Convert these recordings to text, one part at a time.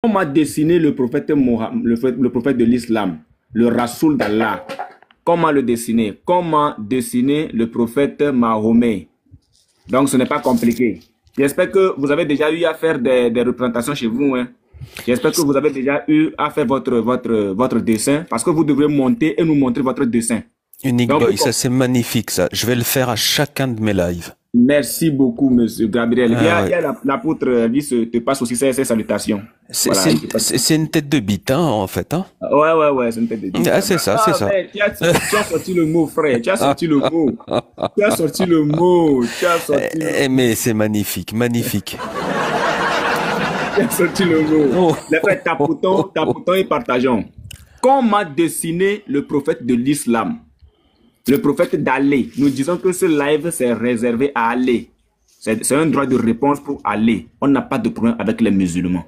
On m'a dessiné le prophète Mohammed, le prophète de l'islam, le Rasoul d'Allah. Comment le dessiner? Comment dessiner le prophète Mahomet? Donc, ce n'est pas compliqué. J'espère que vous avez déjà eu à faire des représentations chez vous. Hein. J'espère que vous avez déjà eu à faire votre dessin parce que vous devrez monter et nous montrer votre dessin. Unique Boy, ça c'est magnifique ça. Je vais le faire à chacun de mes lives. Merci beaucoup, monsieur Gabriel. Il y a l'apôtre Elvis te passe aussi ses salutations. C'est une tête de bite, hein, en fait. Hein? Ouais, c'est une tête de bite. Ah, c'est ça, c'est ça. Tu as sorti le mot, frère. Tu as sorti le mot. Tu as sorti le mot. Tu as sorti le mot. Mais c'est magnifique, magnifique. Tu as sorti le mot. Les frères, tapotons et partageons. Qu'on m'a dessiné le prophète de l'islam. Le prophète d'Allah. Nous disons que ce live, c'est réservé à Allah. C'est un droit de réponse pour Allah. On n'a pas de problème avec les musulmans.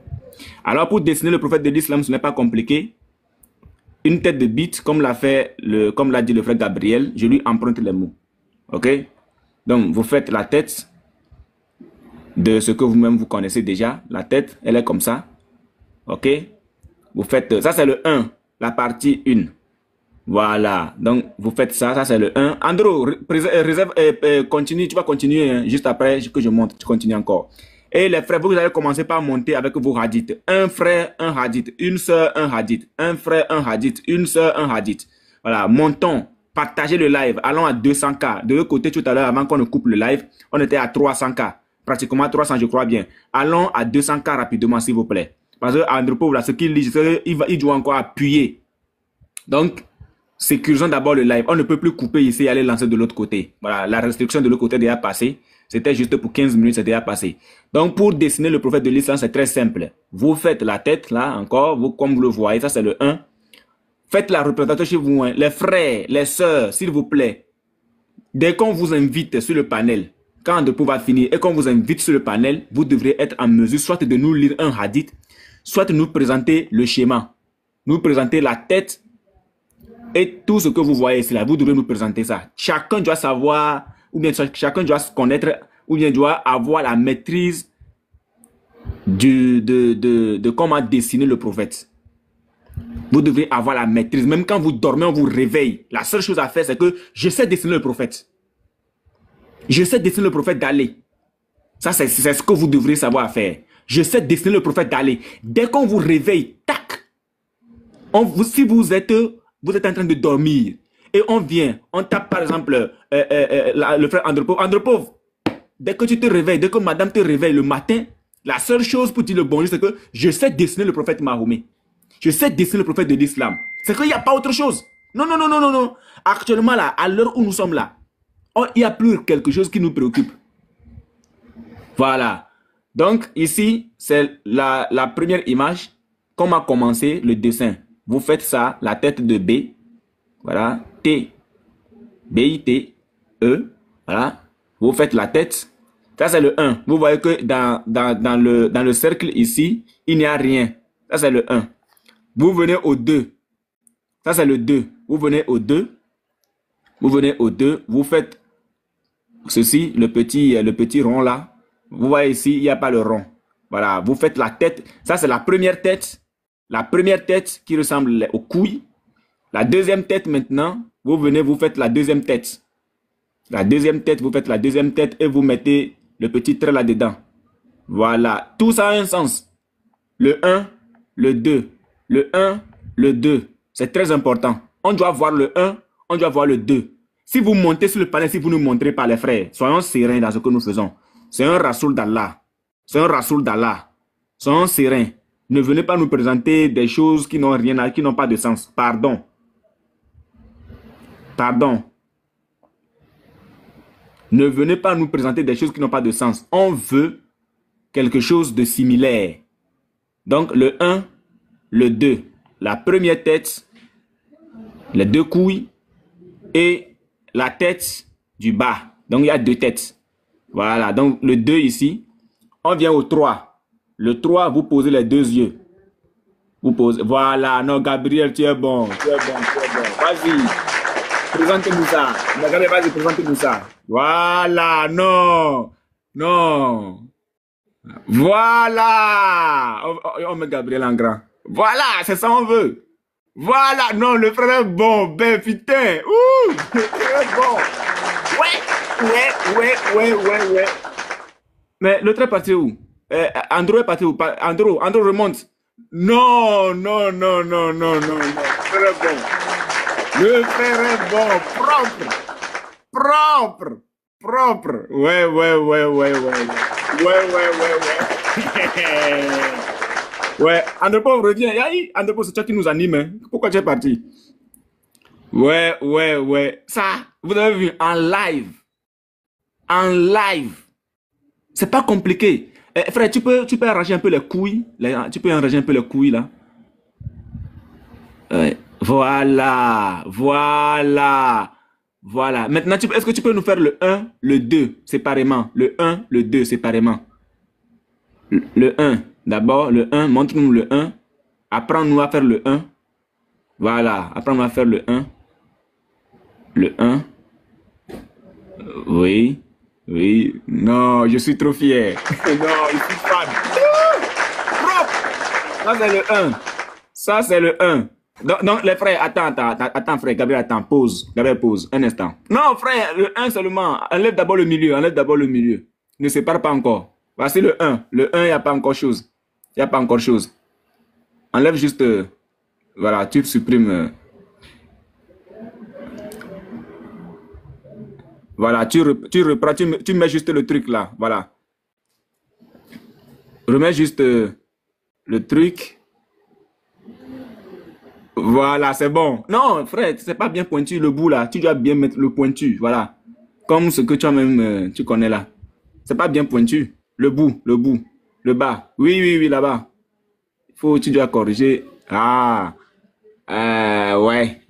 Alors, pour dessiner le prophète de l'islam, ce n'est pas compliqué. Une tête de bite, comme l'a dit le frère Gabriel, je lui emprunte les mots. OK? Donc, vous faites la tête de ce que vous-même vous connaissez déjà. La tête, elle est comme ça. OK? Vous faites, ça c'est le 1, la partie 1. Voilà, donc vous faites ça, ça c'est le 1. Andrew, continue, tu vas continuer hein, juste après que je monte, tu continues encore. Et les frères, vous allez commencer par monter avec vos hadiths. Un frère, un hadith, une soeur, un hadith. Un frère, un hadith, une soeur, un hadith. Voilà, montons, partagez le live, allons à 200K. De l'autre côté, tout à l'heure, avant qu'on ne coupe le live, on était à 300K. Pratiquement 300, je crois bien. Allons à 200K rapidement, s'il vous plaît. Parce que Andrew Pauvre, là, ce qu'il dit, il doit encore appuyer. Donc, sécurisons d'abord le live. On ne peut plus couper ici et aller lancer de l'autre côté. Voilà, la restriction de l'autre côté est déjà passée. C'était juste pour 15 minutes, c'est déjà passé. Donc, pour dessiner le prophète de l'islam, c'est très simple. Vous faites la tête, là, encore, comme vous le voyez, ça c'est le 1. Faites la représentation chez vous, hein. Les frères, les sœurs, s'il vous plaît. Dès qu'on vous invite sur le panel, quand de pouvoir finir et qu'on vous invite sur le panel, vous devrez être en mesure soit de nous lire un hadith, soit de nous présenter le schéma, nous présenter la tête, et tout ce que vous voyez ici, là, vous devez nous présenter ça. Chacun doit savoir, ou bien chacun doit se connaître, ou bien doit avoir la maîtrise de comment dessiner le prophète. Vous devez avoir la maîtrise. Même quand vous dormez, on vous réveille. La seule chose à faire, c'est que je sais dessiner le prophète. Je sais dessiner le prophète d'Allah. Ça, c'est ce que vous devrez savoir faire. Je sais dessiner le prophète d'Allah. Dès qu'on vous réveille, tac, si vous êtes en train de dormir et on vient, on tape par exemple le frère Andrew Pauvre, dès que tu te réveilles, dès que madame te réveille le matin, la seule chose pour dire le bonjour, c'est que je sais dessiner le prophète Mahomet. Je sais dessiner le prophète de l'islam. C'est qu'il n'y a pas autre chose. Non. Actuellement là, à l'heure où nous sommes là, il n'y a plus quelque chose qui nous préoccupe. Voilà. Donc ici, c'est la première image. Comment commencer le dessin? Vous faites ça, la tête de B, voilà, T, B-I-T, E, voilà, vous faites la tête, ça c'est le 1, vous voyez que dans le cercle ici, il n'y a rien, ça c'est le 1, vous venez au 2, ça c'est le 2, vous venez au 2, vous faites ceci, le petit rond là, vous voyez ici, il n'y a pas le rond, voilà, vous faites la tête, ça c'est la première tête. La première tête qui ressemble aux couilles. La deuxième tête maintenant, vous venez, vous faites la deuxième tête. La deuxième tête, vous faites la deuxième tête et vous mettez le petit trait là-dedans. Voilà. Tout ça a un sens. Le 1, le 2. Le 1, le 2. C'est très important. On doit voir le 1, on doit voir le 2. Si vous montez sur le panel, si vous nous montrez pas les frères, soyons sereins dans ce que nous faisons. C'est un Rasoul d'Allah. C'est un Rasoul d'Allah. Soyons sereins. Ne venez pas nous présenter des choses qui n'ont rien à, qui n'ont pas de sens. Pardon. Pardon. Ne venez pas nous présenter des choses qui n'ont pas de sens. On veut quelque chose de similaire. Donc le 1, le 2. La première tête, les deux couilles et la tête du bas. Donc il y a deux têtes. Voilà. Donc le 2 ici. On vient au 3. Le 3, vous posez les deux yeux. Vous posez. Voilà. Non, Gabriel, tu es bon. Tu es bon. Vas-y. Présente-nous ça. Vas-y, présente-nous ça. Voilà. Non. Voilà. On met Gabriel en grand. Voilà, c'est ça on veut. Voilà, non, le frère est bon. Ben putain. Ouh, le frère est bon. Ouais. Mais l'autre est parti où? Andro est parti où? Andro remonte. Non. Le frère est bon. Le frère est bon. Propre. Ouais. Ouais, Andrepo, reviens. Andrepo, c'est toi qui nous anime. Hein. Pourquoi tu es parti? Ouais. Ça, vous avez vu en live. C'est pas compliqué. Frère, tu peux arranger un peu les couilles. Tu peux arranger un peu les couilles là. Ouais. Voilà. Maintenant, est-ce que tu peux nous faire le 1, le 2 séparément? Le 1, le 2 séparément. Le 1. D'abord, le 1. Montre-nous le 1. Apprends-nous à faire le 1. Voilà. Apprends-nous à faire le 1. Le 1. Oui. Non, je suis trop fier. Non, je suis fan. Ça, c'est le 1. Ça, c'est le 1. Donc, les frères, attends, frère, Gabriel, attends, pause. Gabriel, pause, un instant. Non, frère, le 1 seulement. Enlève d'abord le milieu, Ne sépare pas encore. Voici le 1. Le 1, il n'y a pas encore chose. Enlève juste, voilà, tu supprimes. Voilà, tu reprends, tu mets juste le truc là, voilà. Remets juste le truc. Voilà, c'est bon. Non, frère, c'est pas bien pointu le bout là. Tu dois bien mettre le pointu, voilà. Comme ce que tu as même, tu connais là. C'est pas bien pointu. Le bout, le bas. Oui, là-bas. Tu dois corriger. Ah, ouais.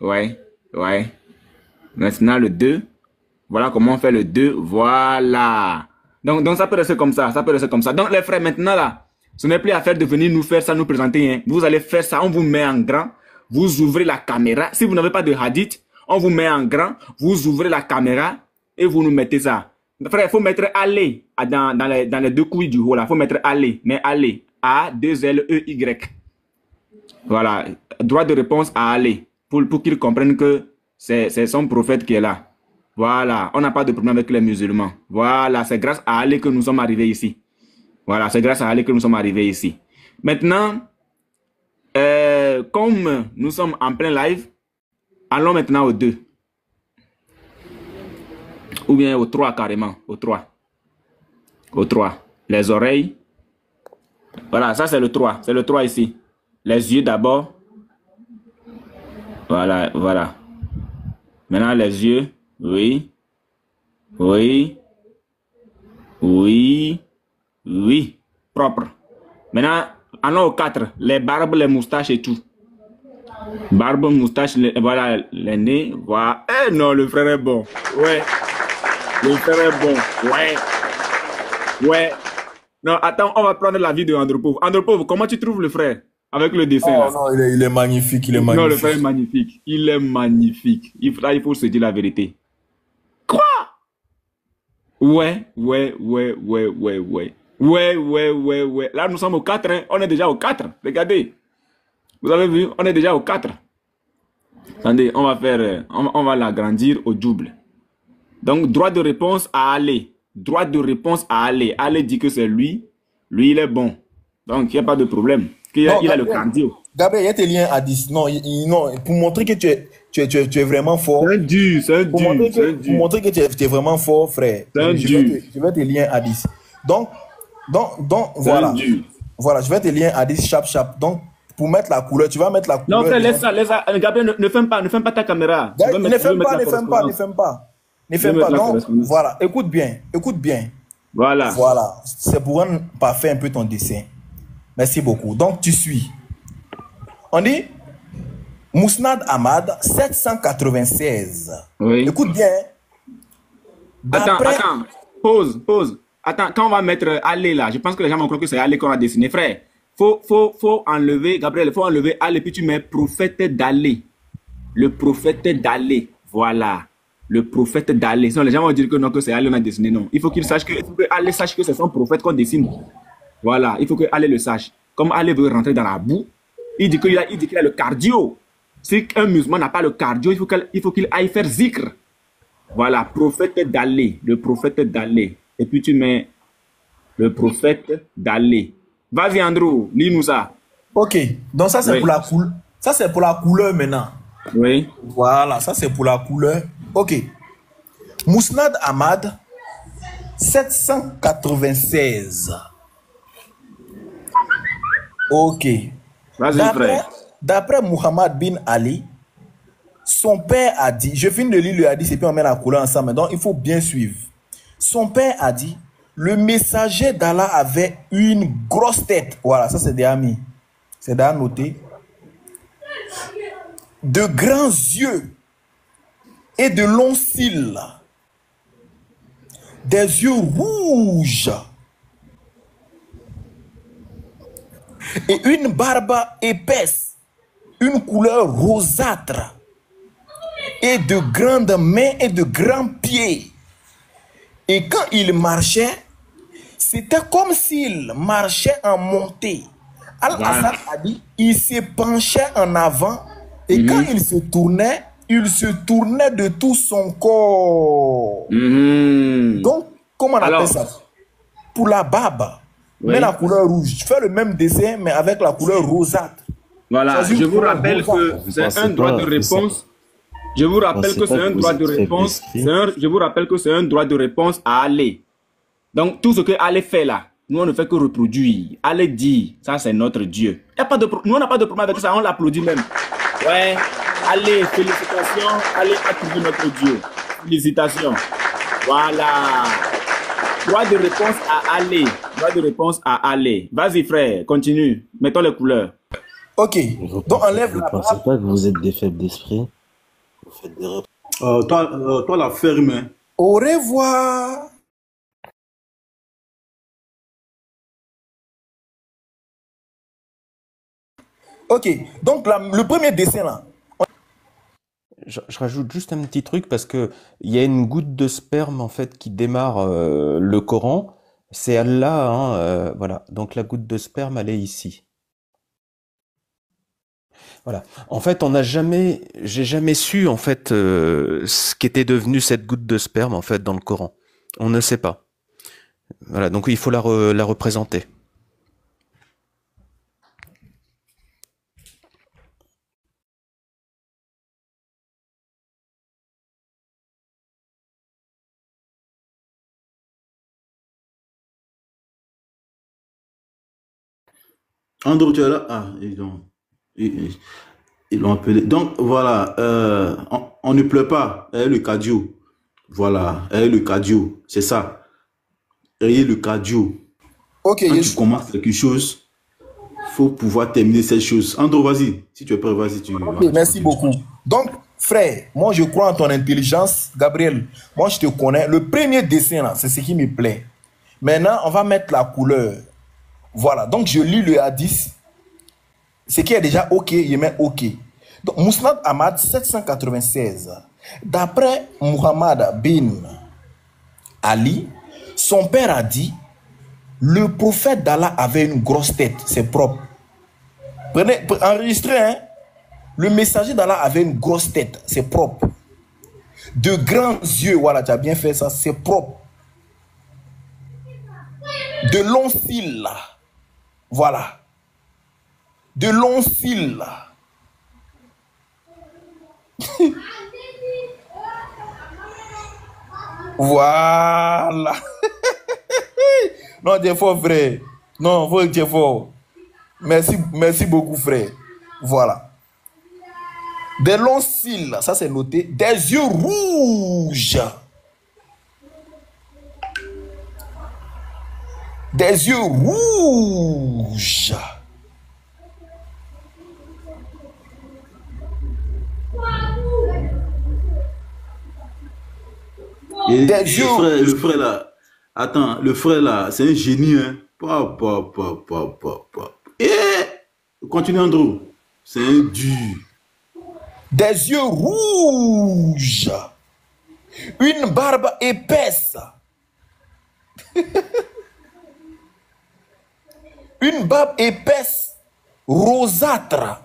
Maintenant le 2. Voilà comment on fait le 2. Voilà. Donc ça peut rester comme ça. Donc les frères, maintenant là, ce n'est plus à faire de venir nous faire ça, nous présenter. Hein. Vous allez faire ça, on vous met en grand. Vous ouvrez la caméra. Si vous n'avez pas de hadith, on vous met en grand. Vous ouvrez la caméra et vous nous mettez ça. Frère, il faut mettre aller dans les deux couilles du haut là. Il faut mettre aller. Mais aller. A-2-L-E-Y. Voilà. Droit de réponse à aller. Pour qu'ils comprennent que c'est son prophète qui est là. Voilà. On n'a pas de problème avec les musulmans. Voilà. C'est grâce à aller que nous sommes arrivés ici. Maintenant, comme nous sommes en plein live, allons maintenant au 2. Ou bien au 3 carrément. Au 3. Les oreilles. Voilà, ça c'est le 3. C'est le 3 ici. Les yeux d'abord. Voilà. Maintenant les yeux. Oui. Propre. Maintenant, allons au 4. Les barbes, les moustaches et tout. Barbe, moustache, voilà, les nez. Voilà. Eh non, le frère est bon. Ouais. Le frère est bon. Ouais. Non, attends, on va prendre la vie de Andropov. Andropov, comment tu trouves le frère avec le dessin là? Non, il est magnifique, Non, le frère est magnifique. Il il faut se dire la vérité. Quoi? Ouais. Là, nous sommes au 4. Hein. On est déjà au 4. Regardez. Vous avez vu? On est déjà au 4. Attendez, on va faire... On va l'agrandir au double. Donc, droit de réponse à aller. Aller dit que c'est lui. Lui, il est bon. Donc, il n'y a pas de problème. Il a le cardio. Gabriel, il y a tes liens à 10. Non, pour montrer que tu es vraiment fort. C'est un dur. Pour montrer que tu es vraiment fort, frère. Je vais tes liens à 10. Donc voilà. Voilà, je vais tes liens à 10 chap. Donc, pour mettre la couleur, tu vas mettre la couleur. Non, frère, laisse ça. Gabriel, ne ferme pas ta caméra. Ne ferme pas. Donc, voilà, écoute bien. Voilà. C'est pour rendre parfait un peu ton dessin. Merci beaucoup. Donc, tu suis. On dit Mousnad Ahmad, 796. Oui. Écoute bien. Attends. Pause. Attends, quand on va mettre aller là, je pense que les gens vont croire que c'est aller qu'on a dessiné. Frère, faut enlever, Gabriel, il faut enlever aller, puis tu mets prophète d'aller. Le prophète d'aller. Voilà. Le prophète d'aller. Sinon, les gens vont dire que non, que c'est aller qu'on a dessiné. Non. Il faut qu'il sache que, aller sache que c'est son prophète qu'on dessine. Voilà, il faut que Allah le sache. Comme Allah veut rentrer dans la boue, il dit qu'il a le cardio. Si un musulman n'a pas le cardio, il faut qu'il aille faire zikr. Voilà, prophète d'Allah, le prophète d'Allah. Et puis tu mets le prophète d'Allah. Vas-y Andrew, lis-nous ça. Ok, donc ça c'est pour la couleur. Ça c'est pour la couleur maintenant. Oui. Voilà, ça c'est pour la couleur. Ok. Mousnad Ahmad, 796. Ok. Vas-y frère. D'après Muhammad bin Ali, son père a dit, je finis de lire le hadith et puis on met la couleur ensemble, donc il faut bien suivre. Son père a dit, le messager d'Allah avait une grosse tête. Voilà, ça c'est déjà mis. C'est déjà noté. De grands yeux et de longs cils. Des yeux rouges. Et une barbe épaisse. Une couleur rosâtre. Et de grandes mains et de grands pieds. Et quand il marchait, c'était comme s'il marchait en montée. Al-Assad a dit, il se penchait en avant et quand il se tournait de tout son corps. Donc, comment on appelle ça? Pour la barbe, mais la couleur rouge. Je fais le même dessin, mais avec la couleur rosâtre. Voilà, je vous rappelle que c'est un droit de réponse. Je vous rappelle que c'est un droit de réponse. Je vous rappelle que c'est un droit de réponse à Allah. Donc, tout ce que Allah fait là, nous, on ne fait que reproduire. Allah dit, ça, c'est notre Dieu. Nous, on n'a pas de problème avec ça, on l'applaudit même. Ouais, allez, félicitations, allez attribuer notre Dieu. Félicitations. Voilà. Droit de réponse à Allah. Droit de réponse à Allah. Vas-y, frère, continue. Mettons les couleurs. Ok. Donc, enlève la barbe. Vous ne pensez pas que vous êtes des faibles d'esprit? Vous faites des toi, la ferme. Au revoir. Ok, donc le premier dessin là. Je rajoute juste un petit truc parce que il y a une goutte de sperme en fait qui démarre le Coran. C'est Allah, hein, voilà. Donc la goutte de sperme, elle est ici. Voilà. En fait, j'ai jamais su en fait ce qu'était devenu cette goutte de sperme en fait dans le Coran. On ne sait pas. Voilà. Donc il faut la représenter. Andrew, tu es là? Ah, ils l'ont appelé. Donc, voilà, on ne pleure pas. Elle est le cardio. Voilà, elle est le cardio. C'est ça. Elle est le cardio. Ok, quand tu commences quelque chose, il faut pouvoir terminer cette chose. Andrew, vas-y. Si tu es prêt, vas-y. Ok, merci beaucoup. Donc, frère, moi, je crois en ton intelligence. Gabriel, moi, je te connais. Le premier dessin, là, c'est ce qui me plaît. Maintenant, on va mettre la couleur. Voilà, donc je lis le hadith. Ce qui est déjà OK, je mets OK. Donc, Mousnad Ahmad, 796. D'après Muhammad bin Ali, son père a dit, le prophète d'Allah avait une grosse tête. C'est propre. Prenez, enregistrez, hein. Le messager d'Allah avait une grosse tête. C'est propre. De grands yeux, voilà, tu as bien fait ça, c'est propre. De longs cils, là. Voilà. De longs cils. Voilà. Non, t'es fort, frère. Non, faut que tu es fort. Merci beaucoup, frère. Voilà. Des longs cils, ça c'est noté. Des yeux rouges. Des yeux rouges. Et le frère là, attends, le frère là, c'est un génie, hein. Continue, Andrew. C'est un dur. Des yeux rouges. Une barbe épaisse. Une barbe épaisse, rosâtre.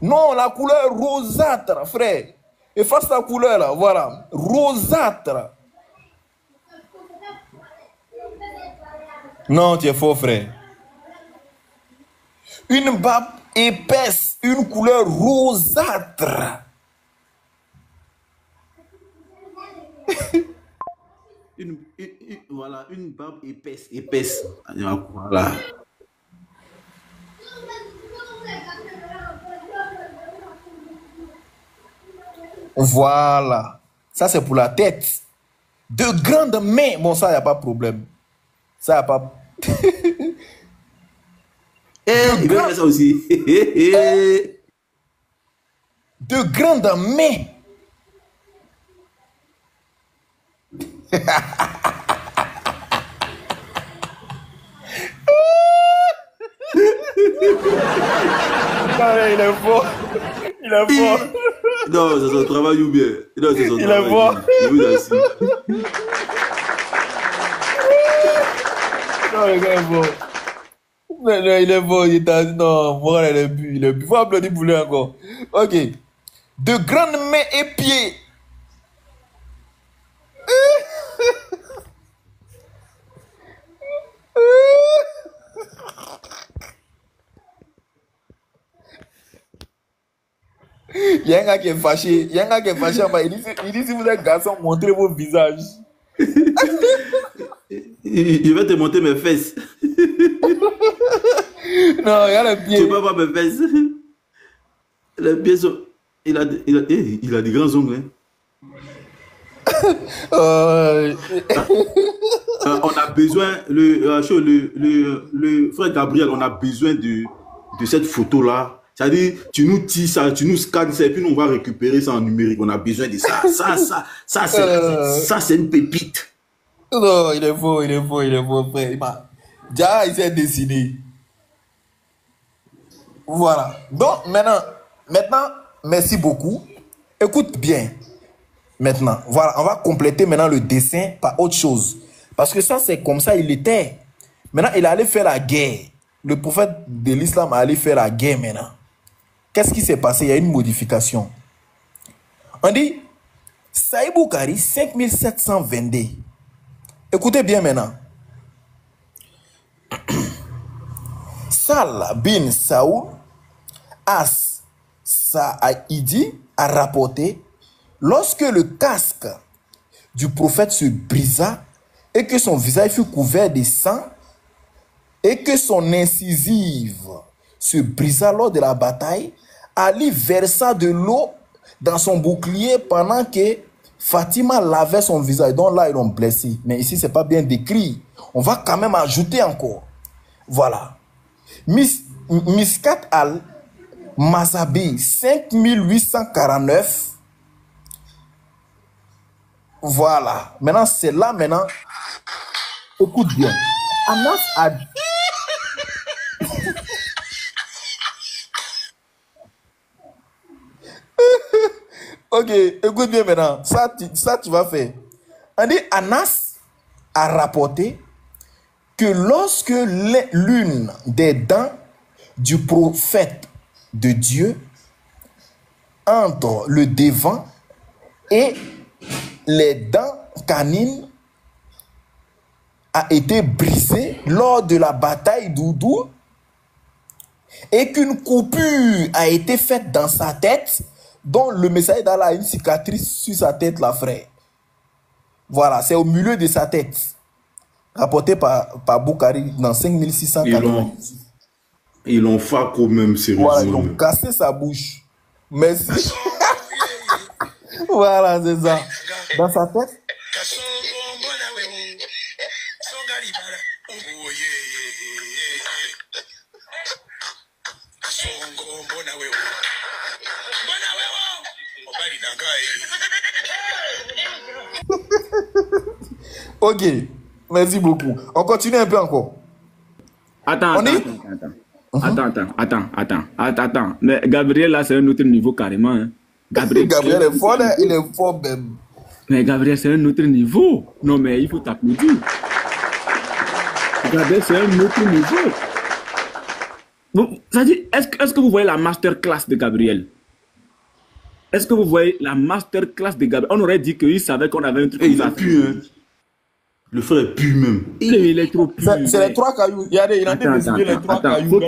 Non, la couleur rosâtre, frère. Efface la couleur là, voilà. Rosâtre. Non, tu es faux, frère. Une barbe épaisse, une couleur rosâtre. Voilà, une barbe épaisse. Voilà. Voilà. Ça, c'est pour la tête. De grandes mains. Bon, ça, il n'y a pas de problème. Ça, il n'y a pas... Il veut faire ça aussi. De grandes mains. Il est fort. Il est fort. Non, c'est son travail ou bien. Non, c'est son Il travail. est fort. Je vous assure. Non, le gars est fort. Non, il est fort. Il est... Non, voilà, il est bu. Il est bu. Faut applaudir pour lui encore. Ok. De grandes mains et pieds. Il y a un gars qui est fâché. Il y a un gars qui est fâché en bas. Il dit si vous êtes garçon, montrez vos visages. Je vais te montrer mes fesses. Non, il y a les pieds. Tu peux voir mes fesses. Les pieds sont... Il a des grands ongles. Hein. On a besoin, le frère Gabriel, on a besoin de cette photo-là. C'est-à-dire, tu nous tires ça, tu nous scannes ça, et puis nous, on va récupérer ça en numérique. On a besoin de ça. Ça, c'est une pépite. Non, il est faux, frère. Déjà, il s'est dessiné. Voilà. Donc, maintenant, merci beaucoup. Écoute bien. Maintenant, voilà, on va compléter maintenant le dessin par autre chose. Parce que ça, c'est comme ça, il était. Maintenant, il allait faire la guerre. Le prophète de l'islam allait faire la guerre maintenant. Qu'est-ce qui s'est passé? Il y a une modification. On dit, Saïd Boukari, 5722. Écoutez bien maintenant. Salah bin Saoul As-Sa'idi a rapporté, lorsque le casque du prophète se brisa et que son visage fut couvert de sang et que son incisive se brisa lors de la bataille, Ali versa de l'eau dans son bouclier pendant que Fatima lavait son visage. Donc là, ils l'ont blessé. Mais ici, ce n'est pas bien décrit. On va quand même ajouter encore. Voilà. Miskat al-Mazabi, 5849. Voilà. Maintenant, c'est là, maintenant. Écoute bien. Anas a... Ok, écoute bien maintenant. Ça, tu vas faire. On dit, Anas a rapporté que lorsque l'une des dents du prophète de Dieu entre le devant et les dents canines a été brisée lors de la bataille d'Oudou et qu'une coupure a été faite dans sa tête, dont le messager d'Allah a une cicatrice sur sa tête, la frère. Voilà, c'est au milieu de sa tête. Rapporté par Boukari dans 5680. Ils l'ont fait quand même, sérieusement. Voilà, ils ont cassé sa bouche. Merci. Voilà, c'est ça. Dans sa tête. Ok, merci beaucoup. On continue un peu encore. Attends. Mais Gabriel, là, c'est un autre niveau carrément. Hein. Gabriel est fort, hein? Il est fort même. Mais Gabriel, c'est un autre niveau. Non, mais il faut t'applaudir. Gabriel, c'est un autre niveau. Est-ce que vous voyez la masterclass de Gabriel? Est-ce que vous voyez la masterclass de Gabriel? On aurait dit qu'il savait qu'on avait un truc. Il a pu, hein. Le frère pue même. Il est trop pu. C'est les 3 cailloux. Il a désigné les 3 cailloux.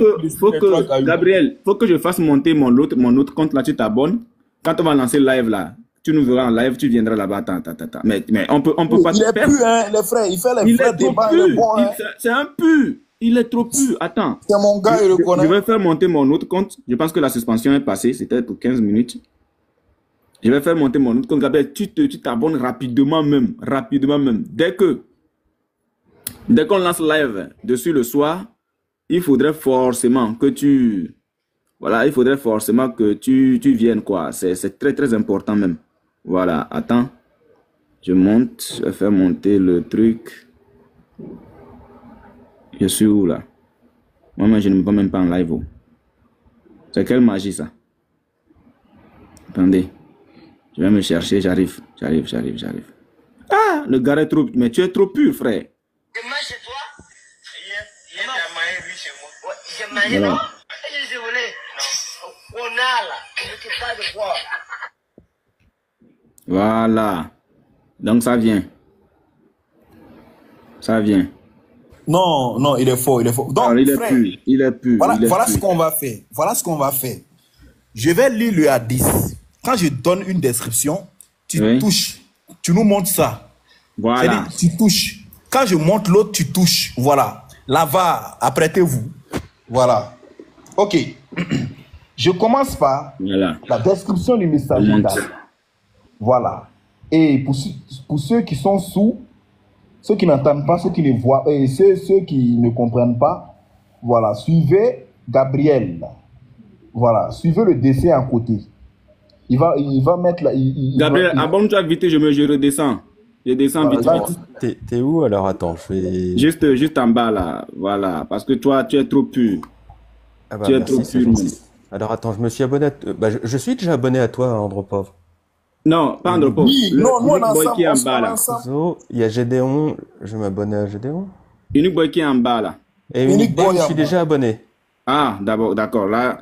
Gabriel, faut que je fasse monter mon autre compte là, tu t'abonnes. Quand on va lancer le live là, tu nous verras en live, tu viendras là-bas. Attends. Mais on peut pas il te est faire. pu, hein, les frères. Il fait les vrais débats. Il est bon, hein. C'est un pu. Il est trop pu. Attends. C'est mon gars, il le connaît. Je vais faire monter mon autre compte. Je pense que la suspension est passée. C'était pour 15 minutes. Je vais faire monter mon autre compte. Gabriel, tu t'abonnes rapidement même. Dès qu'on lance live dessus le soir, il faudrait forcément que tu viennes, quoi. C'est très, très important même. Voilà, attends. Je vais faire monter le truc. Je suis où là? Moi, je ne me vois même pas en live. Oh. C'est quelle magie ça? Attendez. Je vais me chercher, j'arrive. Ah, le gars est trop... Mais tu es trop pur, frère. Demain chez toi, il y a maillé lui chez moi. Ouais, j'ai maillé non. Je voulais. On a là. Je ne sais pas de quoi. Voilà. Donc ça vient. Non, il est faux. Donc, alors, frère, il est pur. Voilà ce qu'on va faire. Je vais lire le hadith. Quand je donne une description, tu touches. Tu nous montres ça. Voilà. Tu touches. Quand je montre l'autre, tu touches. Voilà. Là-bas, apprêtez-vous. Voilà. Ok. Je commence par la description du message d'Allah. Voilà. Et pour ceux qui sont sous, ceux qui n'entendent pas, ceux qui ne voient, et ceux qui ne comprennent pas, voilà, suivez Gabriel. Voilà, suivez le dessin à côté. Il va mettre là. Gabriel, abonne-toi vite, je redescends. Je descends vite. T'es où alors? Attends, je vais. Juste en bas là, voilà, parce que toi, tu es trop pur. Ah bah, tu es trop pur. Alors attends, je me suis abonné. Je suis déjà abonné à toi, Andropov. Non, pas Andropov. Oui, non, nous on boy qui est en bas là. Il y a Gédéon. Je vais m'abonner à Gédéon. Unique Boy qui est en bas là. Et Unique Boy, je suis déjà abonné. Ah, d'accord. Là,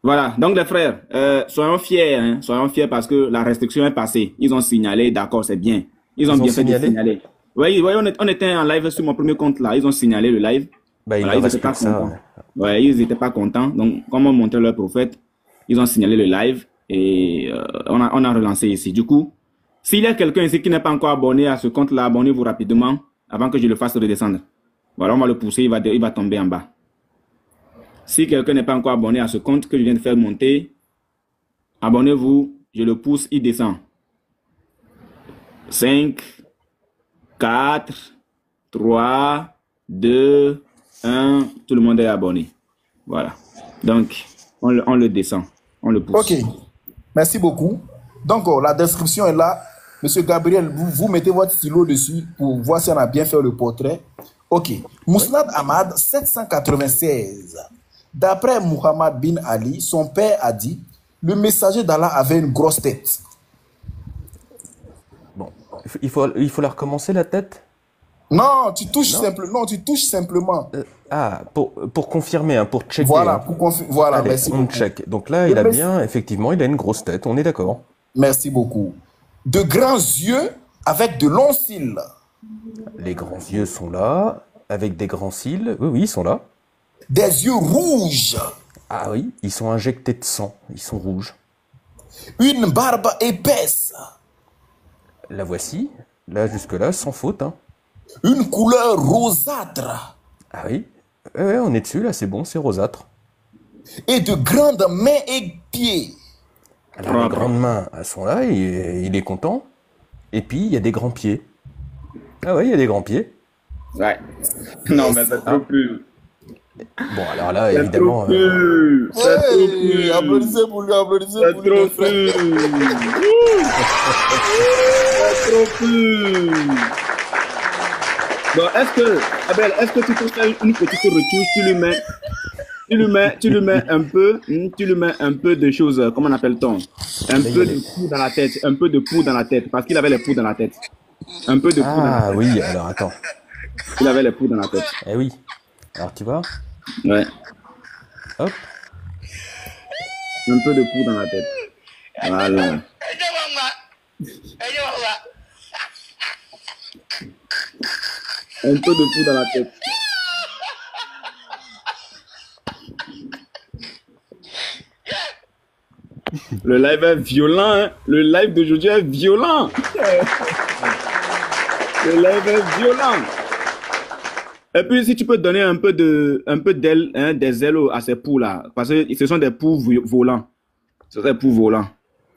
voilà. Donc les frères, soyons fiers parce que la restriction est passée. Ils ont signalé, d'accord, c'est bien. Ils ont bien fait de signaler. Oui, on était en live sur mon premier compte là. Ils ont signalé le live. Bah, voilà, ils n'étaient pas contents. Ouais, ils n'étaient pas contents. Donc, comme on montrait leur prophète, ils ont signalé le live et on a relancé ici. Du coup, s'il y a quelqu'un ici qui n'est pas encore abonné à ce compte-là, abonnez-vous rapidement avant que je le fasse redescendre. Voilà, on va le pousser, il va tomber en bas. Si quelqu'un n'est pas encore abonné à ce compte que je viens de faire monter, abonnez-vous, je le pousse, il descend. 5, 4, 3, 2, 1, tout le monde est abonné. Voilà. Donc, on le descend, on le pousse. Ok, merci beaucoup. Donc, la description est là. Monsieur Gabriel, vous mettez votre stylo dessus pour voir si on a bien fait le portrait. Ok. Mousnad Ahmad, 796. D'après Muhammad bin Ali, son père a dit, le messager d'Allah avait une grosse tête. Bon, il faut la recommencer la tête? Non, tu touches simplement. Non, tu touches simplement. Pour confirmer, pour checker. Voilà, voilà. Allez, merci on beaucoup. check. Donc là, il a bien, effectivement, il a une grosse tête. On est d'accord. Merci beaucoup. De grands yeux avec de longs cils. Les grands yeux sont là, avec des grands cils. Oui, ils sont là. Des yeux rouges. Ah oui, ils sont injectés de sang. Ils sont rouges. Une barbe épaisse. La voici. Là, jusque-là, sans faute. Hein. Une couleur rosâtre. Ah oui. On est dessus, là, c'est bon, c'est rosâtre. Et de grandes mains et pieds. Alors, les grandes mains, elles sont là, il est content. Et puis, il y a des grands pieds. Ah oui, il y a des grands pieds. Ouais. Non, mais c'est trop plus. Bon, alors là, évidemment... Applaudissez pour lui, applaudissez pour lui. C'est trop plus. Bon, est-ce que tu peux faire une petite retouche, tu lui mets un peu de choses, comment on appelle-t-on? Un peu de poudre dans la tête, parce qu'il avait les poudres dans la tête. Un peu de poudre dans la tête. Ah oui, alors attends. Il avait les poudres dans la tête. Eh oui. Alors tu vois? Ouais. Hop. Un peu de poux dans la tête. Voilà. Un peu de poux dans la tête. Le live est violent, hein? Le live d'aujourd'hui est violent. Le live est violent. Et puis, si tu peux donner un peu d'ailes, hein, des ailes à ces poux là, parce que ce sont des poux volants. Ce sont des poux volants.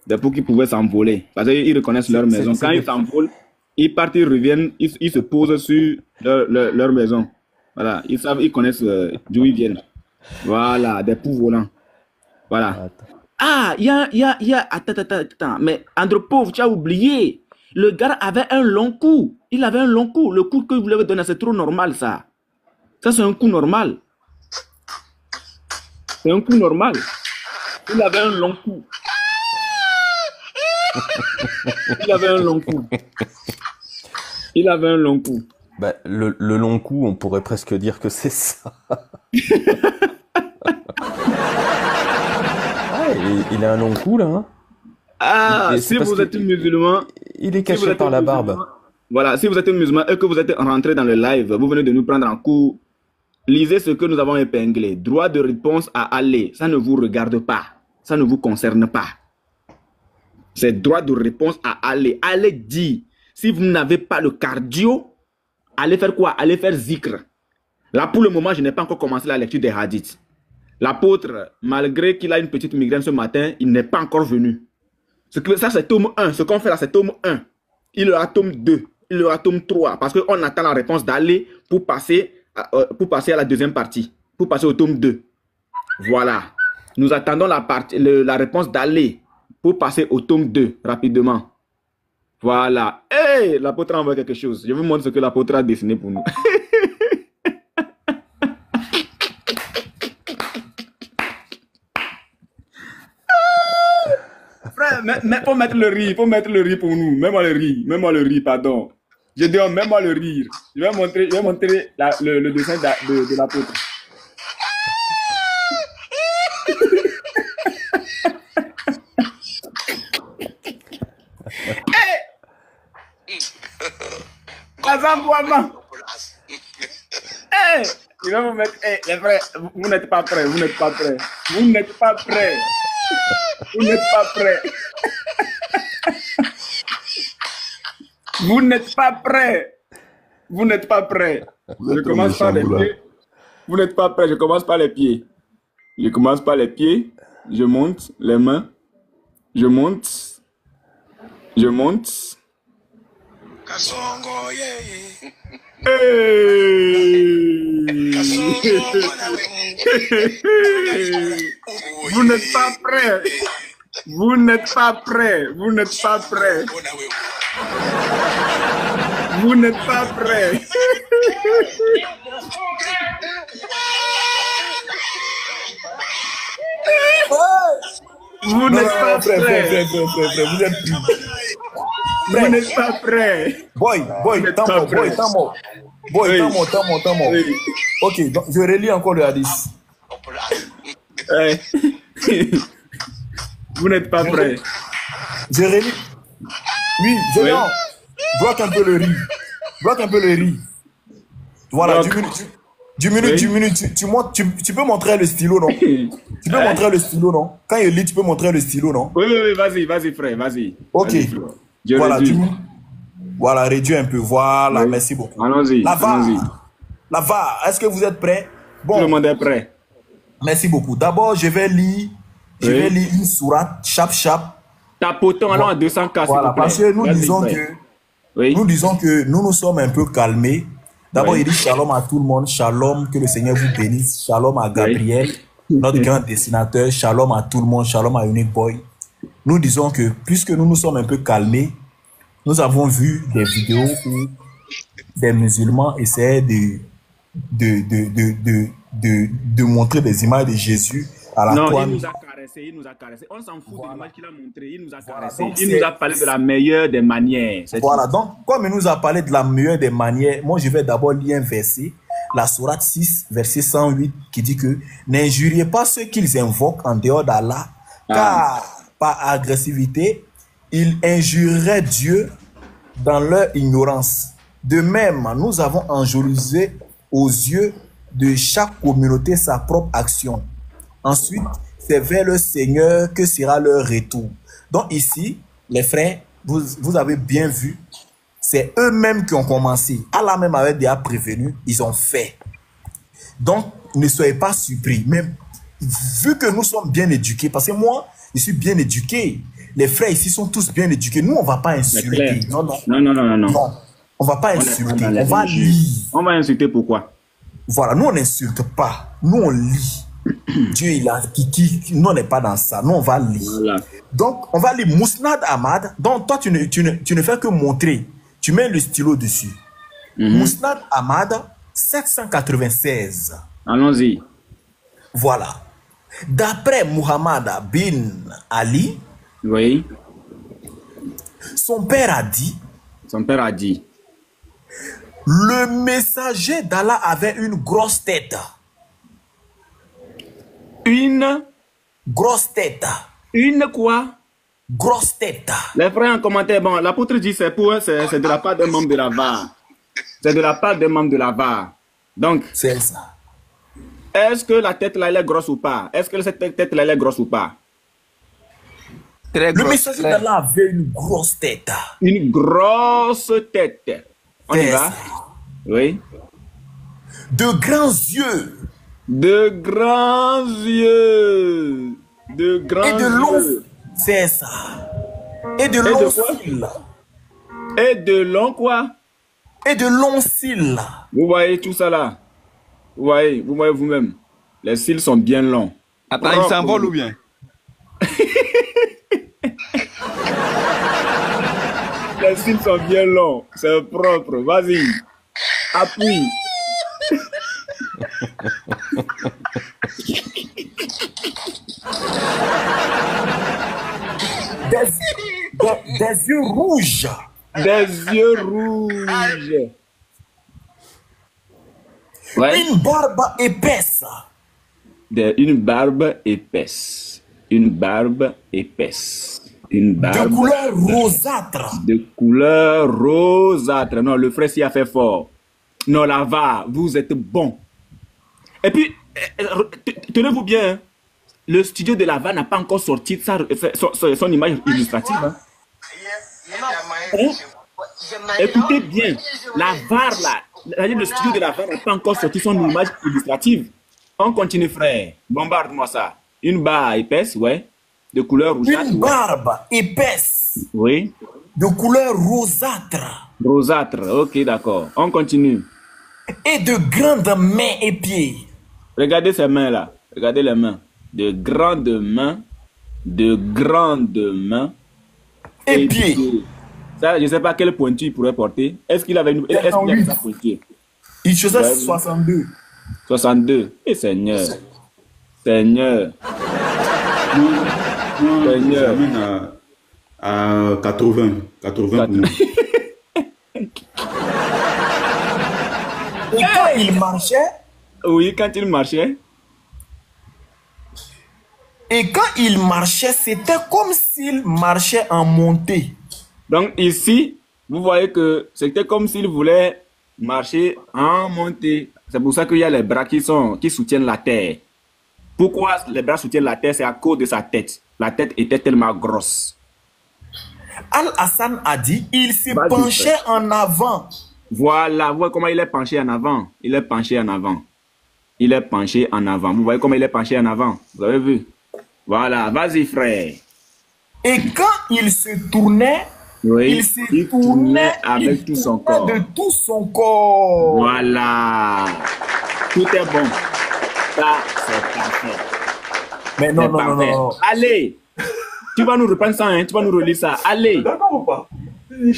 Des poux qui pouvaient s'envoler. Parce qu'ils reconnaissent leur maison. Quand ils s'envolent, ils partent, ils reviennent, ils se posent sur leur maison. Voilà, ils savent, ils connaissent d'où ils viennent. Voilà, des poux volants. Voilà. Ah, il y a, attends, mais Andropov, tu as oublié. Le gars avait un long coup. Il avait un long coup. Le coup que vous lui avez donné, c'est trop normal, ça. Ça, c'est un coup normal. C'est un coup normal. Il avait un long coup. Il avait un long coup. Il avait un long coup. Bah, le long coup, on pourrait presque dire que c'est ça. Il a un long coup, là. Hein. Ah, si vous êtes musulman... Il est caché par la barbe. Voilà, si vous êtes musulman et que vous êtes rentré dans le live, vous venez de nous prendre en cours, lisez ce que nous avons épinglé. Droit de réponse à aller. Ça ne vous regarde pas. Ça ne vous concerne pas. C'est droit de réponse à aller. Allez dire, si vous n'avez pas le cardio, allez faire quoi? Allez faire zikr. Là, pour le moment, je n'ai pas encore commencé la lecture des hadiths. L'apôtre, malgré qu'il a une petite migraine ce matin, il n'est pas encore venu. Ça, c'est tome 1. Ce qu'on fait là, c'est tome 1. Il y aura tome 2. Il y aura tome 3. Parce qu'on attend la réponse d'aller pour passer à la deuxième partie. Pour passer au tome 2. Voilà. Nous attendons la réponse d'aller pour passer au tome 2 rapidement. Voilà. Hey, l'apôtre envoie quelque chose. Je vous montre ce que l'apôtre a dessiné pour nous. Frère, mais faut mettre le riz, pour nous. Mets-moi le riz, pardon. Je dis, mets-moi le rire. Je vais montrer le dessin de l'apôtre. Hey, il va vous mettre, les frères, vous n'êtes pas prêts. Vous n'êtes pas prêts. Vous n'êtes pas prêts. Vous n'êtes pas prêts. Vous n'êtes pas prêts. Vous n'êtes pas prêts. Je commence par les pieds. Vous n'êtes pas prêts. Je commence par les pieds. Je commence par les pieds. Je monte les mains. Je monte. Je monte. Vous n'êtes pas prêts. Vous n'êtes pas prêts. Vous n'êtes pas prêts. Vous n'êtes pas prêts. Vous n'êtes pas prêts. Vous n'êtes pas prêts. Boy, tamo. Ok, donc je relis encore le hadith. Vous n'êtes pas prêts. Je relis. Oui, je non. Bloque un peu le riz. Voilà, du minute. Tu peux montrer le stylo, non? Tu peux montrer le stylo, non? Quand il lit, tu peux montrer le stylo, non? Oui, vas-y, frère, vas-y. Ok. Voilà, voilà, réduis un peu. Voilà, oui. Merci beaucoup. Allons-y. La VAR, est-ce que vous êtes prêts? Bon. Tout le monde est prêt. Merci beaucoup. D'abord, je vais lire une sourate, chap. Tapotons, allons à 200K. Voilà, parce que nous disons que nous nous sommes un peu calmés. D'abord, il dit shalom à tout le monde. Shalom, que le Seigneur vous bénisse. Shalom à Gabriel, notre grand dessinateur. Shalom à tout le monde. Shalom à Unique Boy. Nous disons que puisque nous nous sommes un peu calmés, nous avons vu des vidéos où des musulmans essayaient de montrer des images de Jésus à la toile. Il nous a caressé. On s'en fout de l'image qu'il a montré. Il nous a caressé. Il nous a parlé de la meilleure des manières. Voilà, donc comme il nous a parlé de la meilleure des manières, moi je vais d'abord lire un verset la sourate 6, verset 108, qui dit que n'injuriez pas ceux qu'ils invoquent en dehors d'Allah, car par agressivité, ils injurieraient Dieu dans leur ignorance. De même, nous avons enjolivé aux yeux de chaque communauté sa propre action. Ensuite, c'est vers le Seigneur que sera leur retour. Donc ici, les frères, vous avez bien vu, c'est eux-mêmes qui ont commencé. Allah même avait déjà prévenu, ils ont fait. Donc, ne soyez pas surpris. Mais vu que nous sommes bien éduqués, parce que moi, je suis bien éduqué, les frères ici sont tous bien éduqués. Nous, on ne va pas insulter. Non, non. Non, on ne va pas insulter. On va lire. On va insulter pourquoi? Voilà, nous, on n'insulte pas. Nous, on lit. Dieu, nous, on n'est pas dans ça. Nous, on va lire. Voilà. Donc, on va lire Mousnad Ahmad. Donc, toi, tu ne fais que montrer. Tu mets le stylo dessus. Mousnad Ahmad, 796. Allons-y. Voilà. D'après Muhammad bin Ali, oui, son père a dit, le messager d'Allah avait une grosse tête. Une grosse tête. Une quoi? Grosse tête. Les frères en commentaire, bon, l'apôtre dit c'est de la part d'un membre de la VAR. C'est de la part d'un membre de la VAR. Donc, c'est ça. Est-ce que la tête là elle est grosse ou pas? Est-ce que cette tête là elle est grosse ou pas? Très grosse. Le messager d'Allah avait une grosse tête. Une grosse tête. On y va? Oui. De grands yeux. De grands yeux. De grands yeux. Et de longs. C'est ça. Et de longs cils. Et de longs quoi? Et de longs cils. Vous voyez tout ça là? Vous voyez vous-même. Les cils sont bien longs. Attends, il s'envole ou bien? Les cils sont bien longs. C'est propre. Vas-y. Appuie. Des yeux rouges. Des yeux rouges. Ouais. Une barbe épaisse. Une barbe épaisse. Une barbe épaisse. Une barbe de couleur rosâtre. De couleur rosâtre. Non, le frère s'y a fait fort. Non, là va, vous êtes bon. Et puis, tenez-vous bien, hein. Le studio de Lava n'a pas encore sorti son image illustrative. Hein. Écoutez bien, la VAR là, le studio de la VAR n'a pas encore sorti son image illustrative. On continue, frère. Bombarde-moi ça. Une barbe épaisse, ouais. De couleur rougeâtre. Une barbe épaisse. Oui. De couleur rosâtre. Rosâtre, ok, d'accord. On continue. Et de grandes mains et pieds. Regardez ces mains là. Regardez les mains. De grandes mains. De grandes mains. Et pieds. Ça, je ne sais pas quelle pointure il pourrait porter. Est-ce qu'il avait sa pointure? Il faisait 62. 62. Et Seigneur. Seigneur. Seigneur. À 80. 80. Et quand il marchait? Oui, quand il marchait. Et quand il marchait, c'était comme s'il marchait en montée. Donc ici, vous voyez que c'était comme s'il voulait marcher en montée. C'est pour ça qu'il y a les bras qui soutiennent la terre. Pourquoi les bras soutiennent la terre? C'est à cause de sa tête. La tête était tellement grosse. Al-Hassan a dit, il se penchait en avant. Voilà, vous voyez comment il est penché en avant. Il est penché en avant. Il est penché en avant. Vous voyez comment il est penché en avant. Vous avez vu? Voilà, vas-y frère. Et quand il se tournait, oui, il tournait avec tout son corps. De tout son corps. Voilà. Tout est bon. Ça, c'est parfait. Mais non, non, non, non. Allez. Tu vas nous reprendre ça, hein? Tu vas nous relire ça. Allez. D'accord ou pas?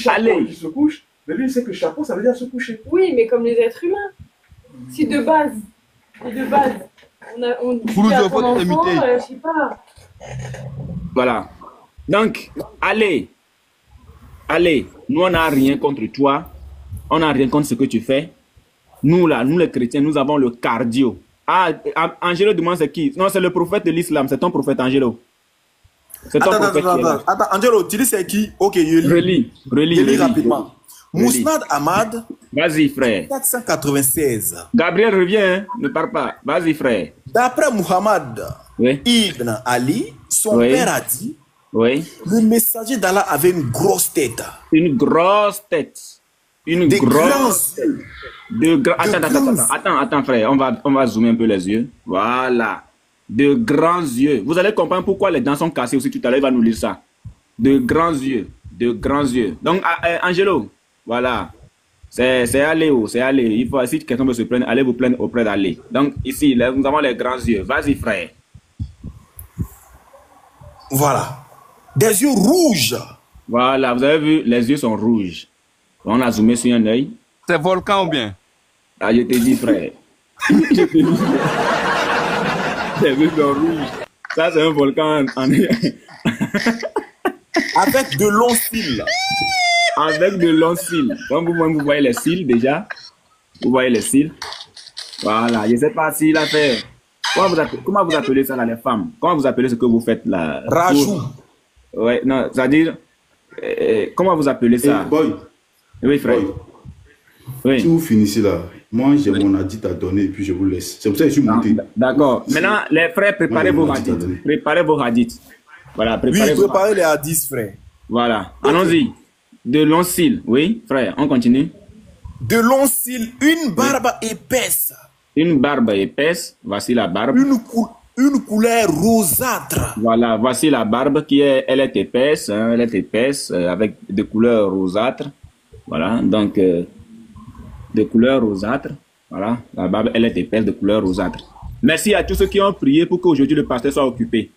Allez. Il se couche. Mais lui, il sait que chapeau, ça veut dire se coucher. Oui, mais comme les êtres humains. Si de base, on dit à ton enfant, je sais pas. Voilà. Donc, allez. Allez. Nous, on n'a rien contre toi. On n'a rien contre ce que tu fais. Nous, là, nous les chrétiens, nous avons le cardio. Ah, Angelo demande c'est qui? Non, c'est le prophète de l'islam. C'est ton prophète, Angelo. C'est ton prophète. Attends, Angelo, tu dis c'est qui? Ok, je lis. Relis rapidement. Mousnad Ahmad. Vas-y, frère. 496. Gabriel, reviens, hein? Ne pars pas. Vas-y, frère. D'après Muhammad Ibn Ali, son père a dit le messager d'Allah avait une grosse tête. Une grosse tête. Une grosse tête. Attends, frère. On va zoomer un peu les yeux. Voilà. De grands yeux. Vous allez comprendre pourquoi les dents sont cassées aussi tout à l'heure. Il va nous lire ça. De grands yeux. De grands yeux. Donc, Angelo, voilà. C'est Aléo, c'est Alé. Il faut, si quelqu'un veut se plaindre, allez vous plaindre auprès d'Alé. Donc, ici, là, nous avons les grands yeux. Vas-y, frère. Voilà. Des yeux rouges. Voilà, vous avez vu, les yeux sont rouges. On a zoomé sur un œil. C'est volcan ou bien? Ah, je te dis, frère. Je te dis. Les yeux sont rouges. Ça, c'est un volcan Avec de longs cils. Avec de longs cils. Donc, vous voyez les cils déjà. Vous voyez les cils. Voilà. Je ne sais pas s'il a fait. Comment vous appelez ça là, les femmes? Comment vous appelez ce que vous faites là? Rachou. Ouais, non, c'est-à-dire. Comment vous appelez ça? Boy. Oui, frère. Boy. Oui. Si vous finissez là, moi j'ai mon hadith à donner et puis je vous laisse. C'est pour ça que je suis monté. D'accord. Maintenant, les frères, préparez vos hadiths. Préparez vos hadiths. Voilà, préparez les hadiths, frère. Voilà. Allons-y. De longs cils. Oui, frère, on continue. De longs cils, une barbe épaisse. Une barbe épaisse. Voici la barbe. Une couleur rosâtre. Voilà, voici la barbe elle est épaisse. Hein, elle est épaisse avec des couleurs rosâtres. Voilà, donc de couleur rosâtre. Voilà, la barbe, elle est épaisse de couleur rosâtre. Merci à tous ceux qui ont prié pour qu'aujourd'hui le pasteur soit occupé.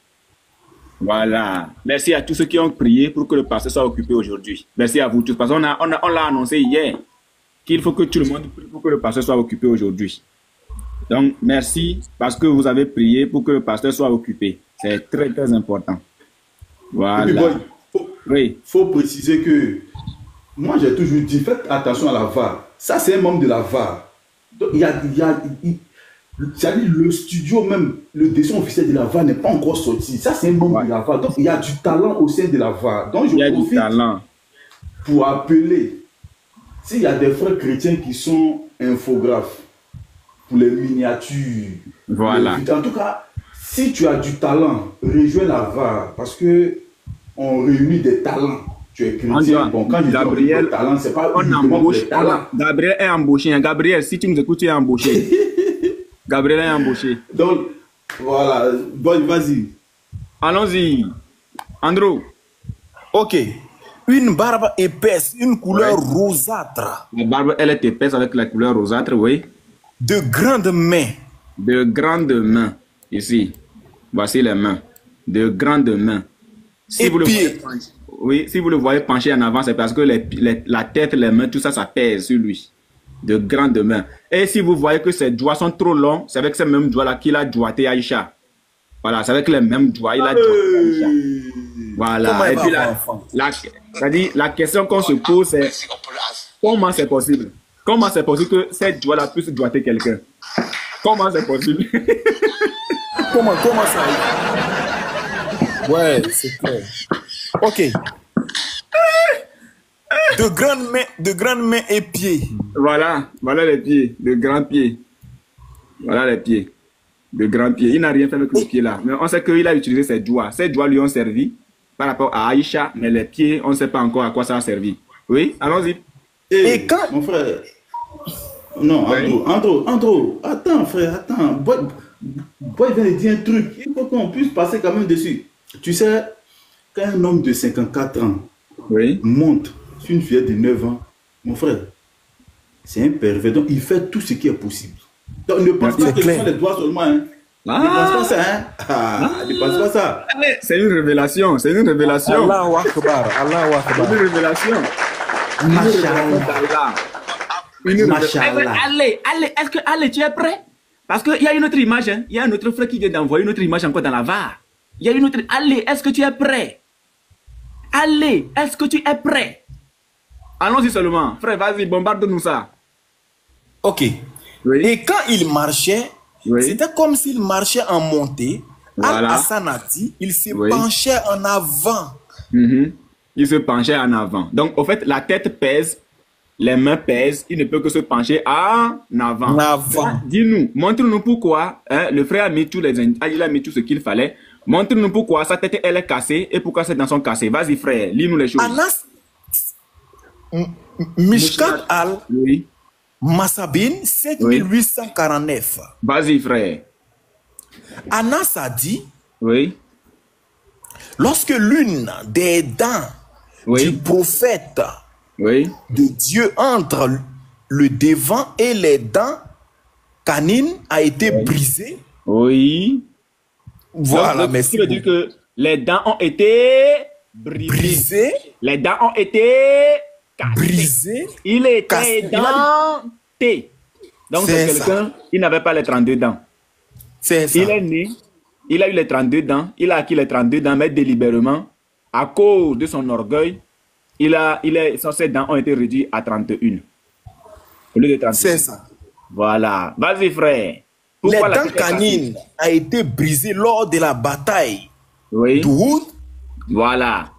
Voilà. Merci à tous ceux qui ont prié pour que le pasteur soit occupé aujourd'hui. Merci à vous tous. Parce qu'on l'a annoncé hier qu'il faut que tout le monde prie pour que le pasteur soit occupé aujourd'hui. Donc, merci parce que vous avez prié pour que le pasteur soit occupé. C'est très, très important. Voilà. Il faut préciser que moi, j'ai toujours dit, faites attention à la VAR. Ça, c'est un membre de la VAR. Donc, c'est-à-dire le studio même, le dessin officiel de la VAR n'est pas encore sorti. Ça, c'est un membre de la VAR. Donc, il y a du talent au sein de la VAR. Donc, je profite pour appeler, s'il y a des frères chrétiens qui sont infographes pour les miniatures. Voilà. En tout cas, si tu as du talent, rejoins la VAR parce que on réunit des talents. Tu es chrétien. Bon, quand je Gabriel, dis talent, c'est pas on embauche talent. Gabriel est embauché. Gabriel, si tu nous écoutes, tu es embauché. Gabriel est embauché. Donc, voilà. Bon, vas-y. Allons-y. Andrew. Ok. Une barbe épaisse, une couleur rosâtre. La barbe, elle est épaisse avec la couleur rosâtre, oui. De grandes mains. De grandes mains. Ici. Voici les mains. De grandes mains. Si vous le voyez, oui, si vous le voyez pencher en avant, c'est parce que la tête, les mains, tout ça, ça pèse sur lui. De grandes mains. Et si vous voyez que ses doigts sont trop longs, c'est avec ces mêmes doigts-là qu'il a doigté Aïcha. Voilà, c'est avec les mêmes doigts, il a doigté Aïcha. Voilà. Et puis la question qu'on se pose, c'est comment c'est possible? Comment c'est possible que cette doigt-là puisse doigter quelqu'un? Comment c'est possible? Comment ça? Ouais, c'est clair. Ok. De grandes mains et pieds. Voilà les pieds, de grands pieds. Voilà les pieds, de grands pieds. Il n'a rien fait avec le pied là. Mais on sait qu'il a utilisé ses doigts. Ses doigts lui ont servi par rapport à Aïcha, mais les pieds, on ne sait pas encore à quoi ça a servi. Oui, allons-y. Et quand... Mon frère... Non, Andrew, attends frère, attends. Boy vient de dire un truc. Il faut qu'on puisse passer quand même dessus. Tu sais, quand un homme de 54 ans monte sur une fillette de 9 ans, mon frère, c'est un pervers. Donc, il fait tout ce qui est possible. Donc, ne pense pas que ce sont les doigts seulement. Hein. Ne pense pas ça. Hein. Ne pense pas ça. C'est une révélation. C'est une révélation. Allahu Akbar. Allahu Akbar. C'est une révélation. Allez, est-ce que allez, tu es prêt? Parce qu'il y a une autre image. Hein. Il y a un autre frère qui vient d'envoyer une autre image encore dans la VAR. Il y a une autre. Allez, est-ce que tu es prêt? Allez, est-ce que tu es prêt? Allons-y seulement. Frère, vas-y, bombarde-nous ça. Ok. Oui. Et quand il marchait, Oui. c'était comme s'il marchait en montée. Voilà. Al-Hassan a dit, il se Oui. penchait en avant. Il se penchait en avant. Donc, au fait, la tête pèse, les mains pèsent, il ne peut que se pencher en avant. En avant. Dis-nous, montre-nous pourquoi le frère a mis il a mis tout ce qu'il fallait. Montre-nous pourquoi sa tête elle est cassée et pourquoi ses dents sont cassées. Vas-y frère, lis-nous les choses. Anas, Mishkat al Oui. Massabin 7849. Vas-y frère. Anas a dit, Oui. lorsque l'une des dents Oui. du prophète Oui. de Dieu entre le devant et les dents canines a été brisée. Oui. Voilà, donc, mais tu veux dire que les dents ont été brisées. Les dents ont été cassées. Brisées. Il était Cassé. denté. Donc c'est quelqu'un, il n'avait pas les 32 dents. C'est ça. Il est né, il a eu les 32 dents, il a acquis les 32 dents, mais délibérément, à cause de son orgueil, ses dents ont été réduites à 31. Au lieu de 31. C'est ça. Voilà. Vas-y, frère. Les Pourquoi dents canines a été brisées lors de la bataille d'Uhud. Voilà.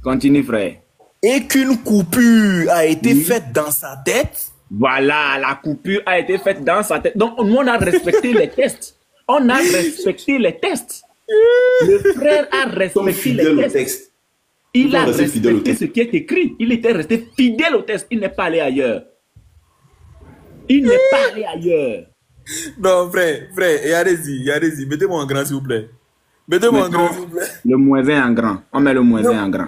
Continue, frère. Et qu'une coupure a été faite dans sa tête. Voilà, la coupure a été faite dans sa tête. Donc, nous, on a respecté les tests. On a respecté les tests. Le frère a respecté les tests. Il a respecté ce qui est écrit. Il était resté fidèle au test. Il n'est pas allé ailleurs. Il n'est pas allé ailleurs. Non, frère, et allez-y, mettez-moi en grand, s'il vous plaît. Mettez-moi en grand, s'il vous plaît. Le moins en grand. On met le moins en grand.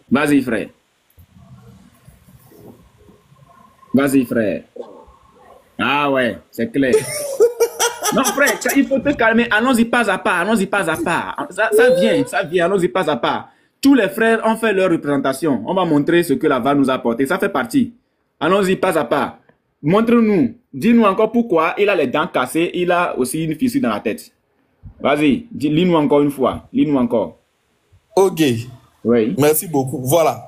Vas-y, frère. Vas-y, frère. Ah ouais, c'est clair. Non, frère, il faut te calmer. Allons-y pas à pas, allons-y pas à pas. Ça vient, allons-y pas à pas. Tous les frères ont fait leur représentation. On va montrer ce que la VAR nous a apporté. Ça fait partie. Allons-y pas à pas. Montre-nous. Dis-nous encore pourquoi il a les dents cassées. Il a aussi une fissure dans la tête. Vas-y, lis-nous encore une fois. Lis-nous encore. Ok. Oui. Merci beaucoup. Voilà.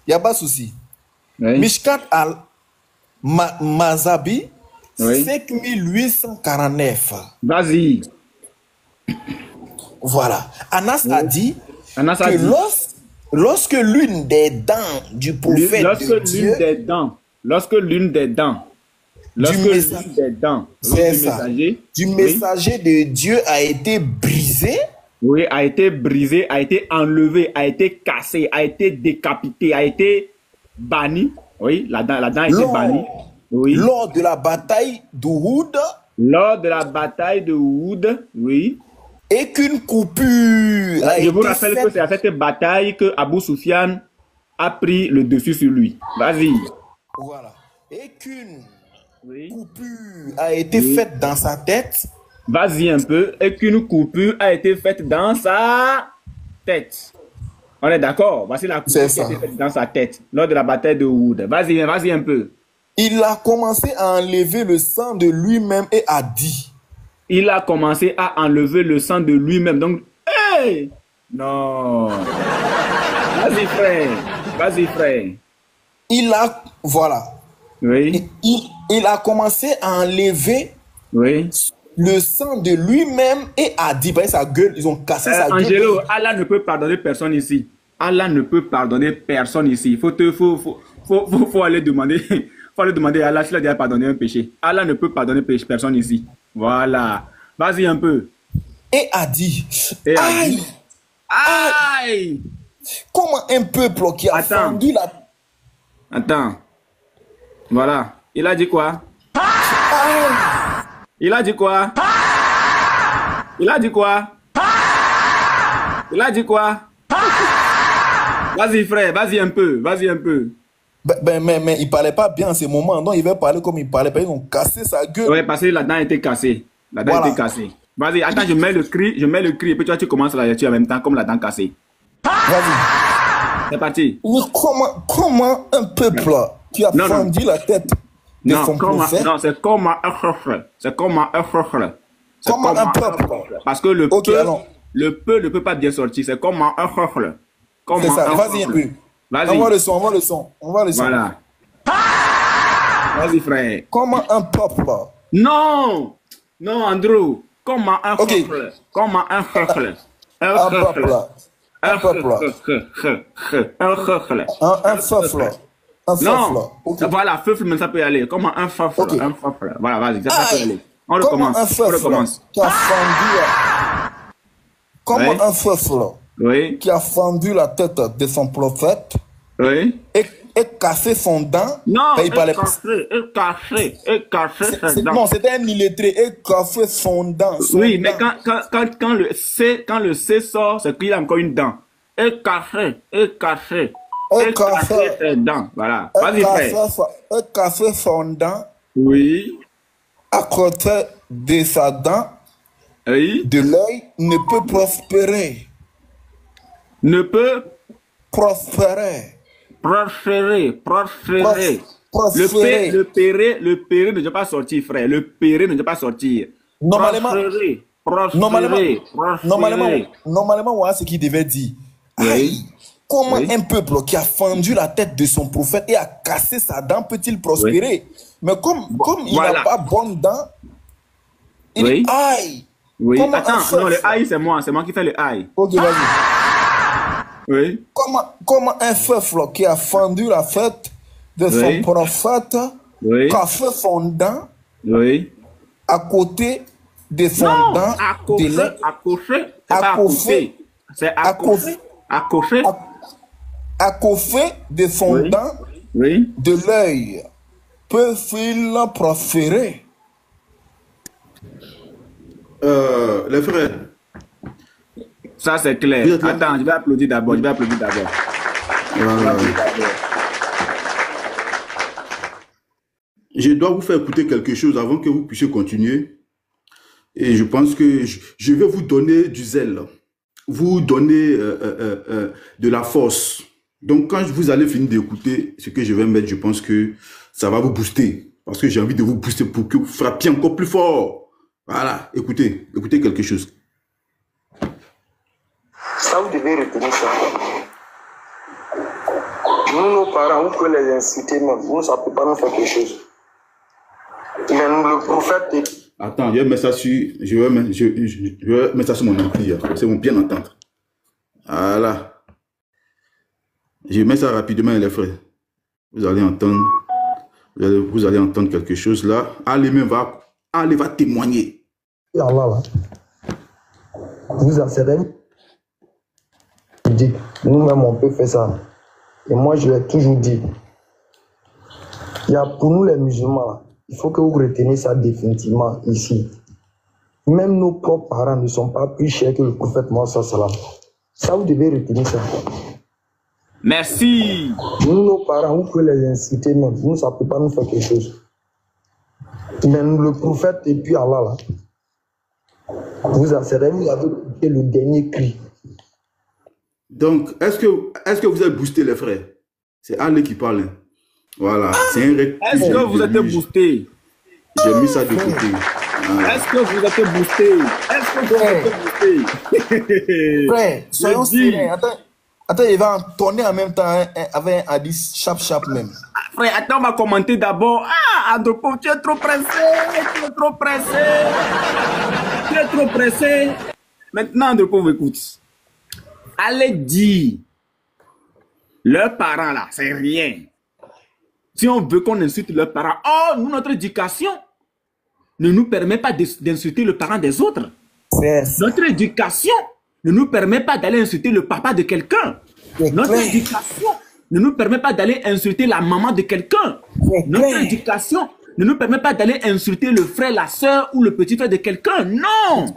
Il n'y a pas de souci. Oui. Mishkat al Mazabi, Oui. 5849. Vas-y. Voilà. Anas a dit Anas a que dit. lorsque l'une des dents du prophète de Dieu, lorsque l'une des dents du messager de Dieu a été brisée. Oui, a été brisée, a été enlevée, a été cassée, a été décapitée, a été bannie. Oui, la dent a été bannie. Oui. Lors de la bataille d'Uhud. Lors de la bataille de Uhud, oui. Et qu'une coupure a été faite. Je vous rappelle que c'est à cette bataille que Abu Sufyan a pris le dessus sur lui. Vas-y. Voilà. Et qu'une coupure a été faite dans sa tête. Vas-y un peu. Et qu'une coupure a été faite dans sa tête. On est d'accord? Voici la coupure qui a été faite dans sa tête lors de la bataille de Uhud. Vas-y un peu. Il a commencé à enlever le sang de lui-même et a dit. Il a commencé à enlever le sang de lui-même. Donc, hey! Non. Vas-y, frère. Vas-y, frère. Voilà. Oui. Il a commencé à enlever le sang de lui-même et a dit. Bah, sa gueule, ils ont cassé sa gueule. Angelo, Allah ne peut pardonner personne ici. Allah ne peut pardonner personne ici. Faut aller demander. Il faut aller demander à Allah s'il a déjà pardonné un péché. Allah ne peut pardonner personne ici. Voilà. Vas-y un peu. Et a dit. Aïe. Aïe. Comment un peuple qui a fendu la... Attends. Voilà. Il a dit quoi? Il a dit quoi? Il a dit quoi? Il a dit quoi? Vas-y frère, vas-y un peu. Vas-y un peu. Mais il parlait pas bien en ce moment. Donc il va parler comme il parlait. Ils ont cassé sa gueule. Oui, parce que la dent était cassée. La dent était cassée. Vas-y, attends, je mets le cri. Et puis toi, tu commences la lecture en même temps, comme la dent cassée. Vas-y. C'est parti. Mais comment un peuple qui a fendu la tête de son prophète? Non, c'est comme un peuple. C'est comme un peuple. Comment un peuple? Parce que le peuple ne peut pas bien sortir. C'est comme un peuple. C'est ça. Vas-y un peu. Vas-y. On voit le son. Voilà. Vas-y, frère. Comment un peuple. Non. Non, Andrew. Comment un Ok. peuple. Comment un peuple. Un peuple. Un peuple. Un peuple. Un peuple. Un peuple. Non. Ok. Voilà, peuple, mais ça peut y aller. Comment un peuple. Ok. Un peuple. Voilà, vas-y, ça peut y aller. On Comment recommence. un On peuple recommence. qui a fendu. Comment Oui. un peuple Oui. qui a fendu la tête de son prophète Oui. et cassé son dent. Non, il parlait pas. et cassé ses dents. Non, c'était un illettré et cassé son dent. Oui, mais quand le C sort, c'est qu'il a encore une dent. Et cassé ses dents. Voilà. Vas-y, frère. Et cassé son dent Oui. à côté de sa dent. Oui. De l'œil ne peut prospérer. Ne peut Prospérer. prospérer. Prospérer. Le péré ne doit pas sortir, frère. Le péré ne doit pas sortir. Normalement, Prospérer. Normalement, voilà ce qu'il devait dire. Oui. Aïe, comment Oui. un peuple qui a fendu la tête de son prophète et a cassé sa dent peut-il prospérer? Mais comme il Voilà. n'a pas bonne dent, il Oui. dit aïe. Oui. Comment un Attends, feu- non, le aïe, c'est moi qui fais le aïe. Ok, vas-y. Oui. Comment un peuple qui a fendu la tête de son Oui. prophète, Oui. cassé son dent Oui. à côté de son Non, dent, accroché, de l'œil, accroché, c'est pas Accroché. accroché. C'est accroché, accroché. à côté de son Oui. dent, Oui. de l'œil, peut-il prospérer? Les frères, Ça, c'est clair. Vous êtes là? Attends, je vais applaudir d'abord. voilà. Je dois vous faire écouter quelque chose avant que vous puissiez continuer. Et je pense que je vais vous donner du zèle, vous donner de la force. Donc, quand vous allez finir d'écouter ce que je vais mettre, je pense que ça va vous booster. Parce que j'ai envie de vous booster pour que vous frappiez encore plus fort. Voilà, écoutez quelque chose. Ça, vous devez retenir ça. Nous, nos parents, vous pouvez les inciter même. Nous, ça ne peut pas nous faire quelque chose. Mais le prophète... Attends, je vais mettre ça sur mon ampli. C'est mon bien entendre. Voilà. Je mets ça rapidement, les frères. Vous allez entendre. Vous allez entendre quelque chose là. Allez va témoigner. Allah, là, vous assurez. Nous-mêmes, on peut faire ça. Et moi, je l'ai toujours dit. Pour nous, les musulmans, là, il faut que vous reteniez ça définitivement ici. Même nos propres parents ne sont pas plus chers que le prophète Mohammed sallam. Ça, vous devez retenir ça. Merci. Nous, nos parents, vous pouvez les inciter même. Nous, ça ne peut pas nous faire quelque chose. Mais le prophète et puis Allah, là, vous assurez, vous avez écouté le dernier cri. Donc, est-ce que vous êtes boosté, les frères? C'est Allah qui parle. Hein. Voilà. C'est un recul. Est-ce que vous êtes boosté? J'ai mis ça de côté. Voilà. Est-ce que vous êtes boosté? Frère, soyons sérieux. Attends, il va entonner en même temps avec un hadith chap même. Frère, attends, on va commenter d'abord. Ah, Andropo, tu es trop pressé. Maintenant, Andropo, écoute. Allez dire, leurs parents là, c'est rien. Si on veut qu'on insulte leurs parents, nous, notre éducation ne nous permet pas d'insulter le parent des autres. Notre éducation ne nous permet pas d'aller insulter le papa de quelqu'un. Notre éducation ne nous permet pas d'aller insulter la maman de quelqu'un. Notre éducation ne nous permet pas d'aller insulter le frère, la soeur ou le petit frère de quelqu'un. Non!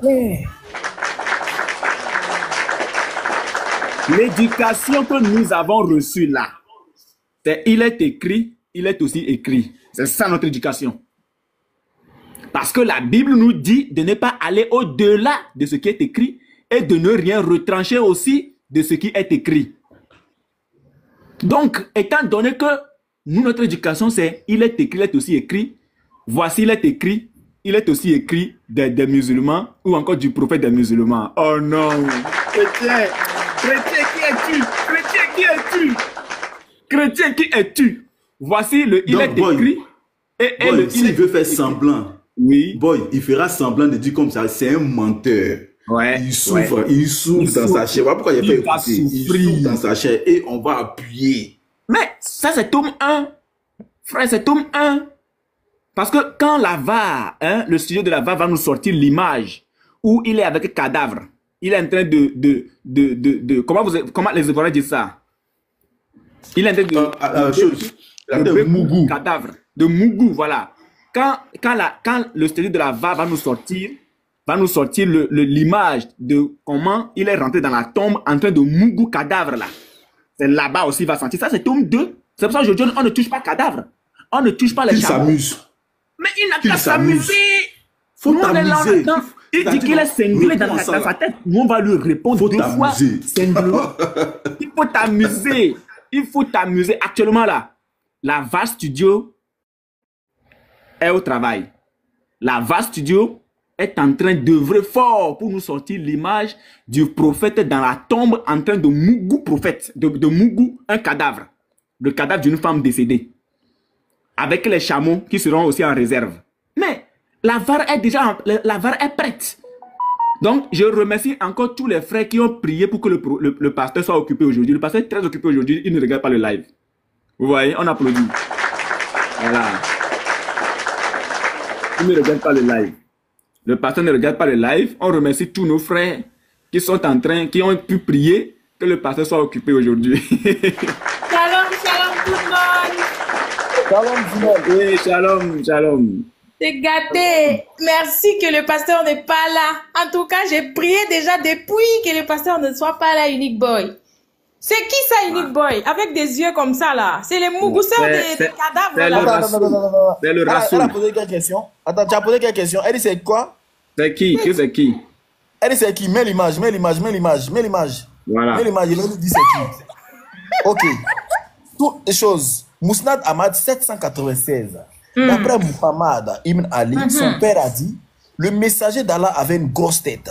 L'éducation que nous avons reçue là, c'est il est écrit, il est aussi écrit. C'est ça notre éducation. Parce que la Bible nous dit de ne pas aller au-delà de ce qui est écrit et de ne rien retrancher aussi de ce qui est écrit. Donc, étant donné que nous, notre éducation, c'est il est écrit, il est aussi écrit. Voici, il est écrit, il est aussi écrit des musulmans ou encore du prophète des musulmans. Oh non! Chrétien, qui es-tu? Chrétien, qui es-tu? Voici le il est écrit. Boy, s'il veut faire semblant, oui. Boy, il fera semblant de dire comme ça, c'est un menteur. Ouais. Il souffre, il souffre dans sa chair. Voilà pourquoi il a fait écouter. Il souffre dans sa chair et on va appuyer. Mais ça, c'est tome 1. Frère, c'est tome 1. Parce que quand la VAR, le studio de la VAR va nous sortir l'image où il est avec cadavre, il est en train comment les Ivoiriens disent ça? Il est en train de Mougou. Cadavre. De Mougou, voilà. Quand le studio de la VAR va nous sortir l'image de comment il est rentré dans la tombe en train de Mougou cadavre là. C'est là-bas aussi, il va sentir. Ça, c'est tome 2. C'est pour ça que je dis, on ne touche pas cadavre. On ne touche pas les chameaux. Il s'amuse. Mais il n'a qu'à s'amuser. Faut t'amuser. Il dit qu'il est cinglé dans sa tête. Nous, on va lui répondre 2 fois. Cinglé. Il faut t'amuser. Il faut t'amuser. Actuellement, là, la VAR Studio est au travail. La VAR Studio est en train d'œuvrer fort pour nous sortir l'image du prophète dans la tombe en train de Mougou prophète, de Mougou, un cadavre. Le cadavre d'une femme décédée. Avec les chameaux qui seront aussi en réserve. Mais la VAR est prête. Donc, je remercie encore tous les frères qui ont prié pour que le pasteur soit occupé aujourd'hui. Le pasteur est très occupé aujourd'hui, il ne regarde pas le live. Vous voyez, on applaudit. Voilà. Il ne regarde pas le live. Le pasteur ne regarde pas le live. On remercie tous nos frères qui sont en train, qui ont pu prier que le pasteur soit occupé aujourd'hui. Shalom, shalom tout le monde. Shalom tout le monde. Oui, shalom, shalom. C'est gâté. Merci que le pasteur n'est pas là. En tout cas, j'ai prié déjà depuis que le pasteur ne soit pas là, Unique Boy. C'est qui ça, Unique Boy? Avec des yeux comme ça, là. C'est les mougousseurs des cadavres, là. C'est le Rassoul. Elle a posé quelle question? Attends, tu as posé quelle question? Elle dit c'est quoi? C'est qui? C'est qui? Elle dit c'est qui? Mets l'image, mets l'image, mets l'image, mets l'image. Voilà. Mets l'image, il nous dit c'est qui? Ok. Toutes les choses. Mousnad Ahmad 796. D'après Muhammad Ibn Ali, son père a dit, le messager d'Allah avait une grosse tête.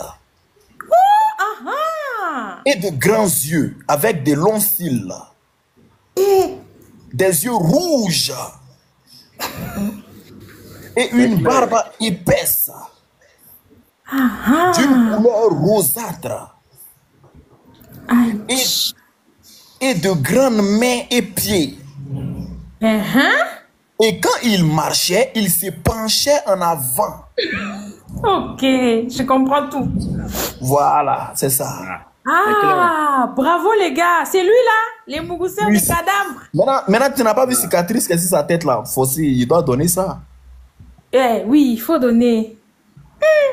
Et de grands yeux avec des longs cils. Des yeux rouges. Et une barbe épaisse. D'une couleur rosâtre. Et de grandes mains et pieds. Et quand il marchait, il se penchait en avant. Ok, je comprends tout. Voilà, c'est ça. Ah, bravo les gars. C'est lui là, les mougousseurs des cadavres. Maintenant, tu n'as pas vu cicatrice que c'est sa tête là. Fossi, il doit donner ça. Eh oui, il faut donner.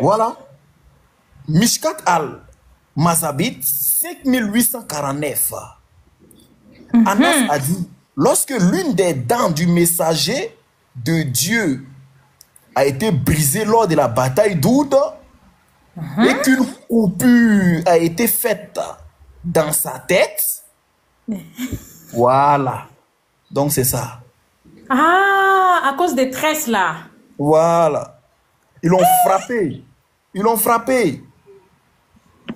Voilà. Mishkat al-Mazabit 5849. Anas a dit, lorsque l'une des dents du messager de Dieu a été brisée lors de la bataille d'Oud et qu'une coupure a été faite dans sa tête, voilà. Donc c'est ça. Ah, à cause des tresses là. Voilà. Ils l'ont frappé. Ils l'ont frappé.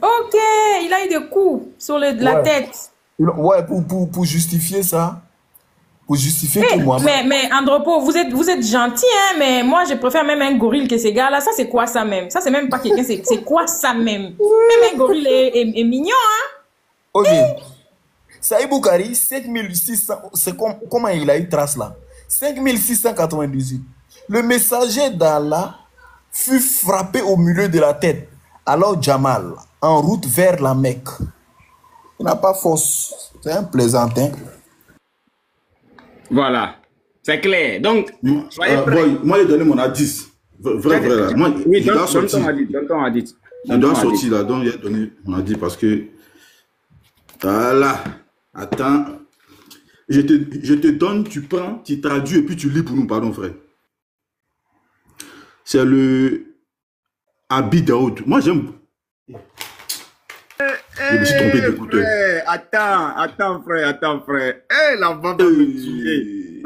Ok, il a eu des coups sur la tête. Ouais, pour justifier ça. Pour justifier que moi. Mais Andropo, vous êtes gentil, hein, mais moi je préfère même un gorille que ces gars-là. Ça, c'est quoi ça même? Ça, c'est même pas quelqu'un, c'est quoi ça même? Même un gorille est mignon, hein? Ok. Saïd Boukari, 5600. Comment il a eu trace là? 5698. Le messager d'Allah fut frappé au milieu de la tête. Alors Jamal, en route vers la Mecque. Il n'a pas force. C'est un plaisantin. Voilà. C'est clair. Donc, soyez prêts. Moi, j'ai donné mon indice. Vrai, là. Moi, oui, donne ton indice. Il doit sortir là. Donc, j'ai donné mon indice parce que... Voilà. Attends. Je te donne, tu prends, tu traduis et puis tu lis pour nous. Pardon, frère. C'est le... Abi Daoud. Moi, j'aime... Je me suis trompé d'écouteur. Attends, frère. La bande va me tuer.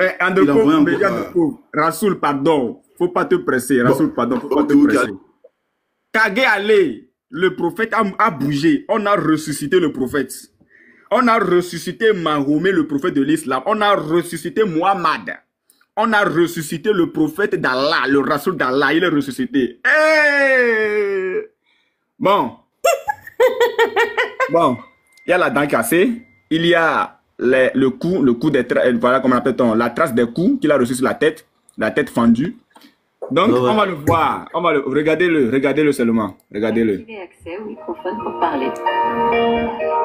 Rassoul, pardon. Faut pas te presser. Rassoul, pardon. Faut pas te presser. Kage Ale, le prophète a bougé. On a ressuscité le prophète. On a ressuscité Mahomet, le prophète de l'islam. On a ressuscité Muhammad. on a ressuscité le prophète d'Allah, le Rasoul d'Allah, il est ressuscité. Hey! Bon. Bon, il y a la dent cassée, il y a le coup des voilà comment on appelle la trace des coups qu'il a reçu sur la tête fendue. Donc, on va le voir, regardez-le seulement, regardez-le. Accès au microphone pour parler.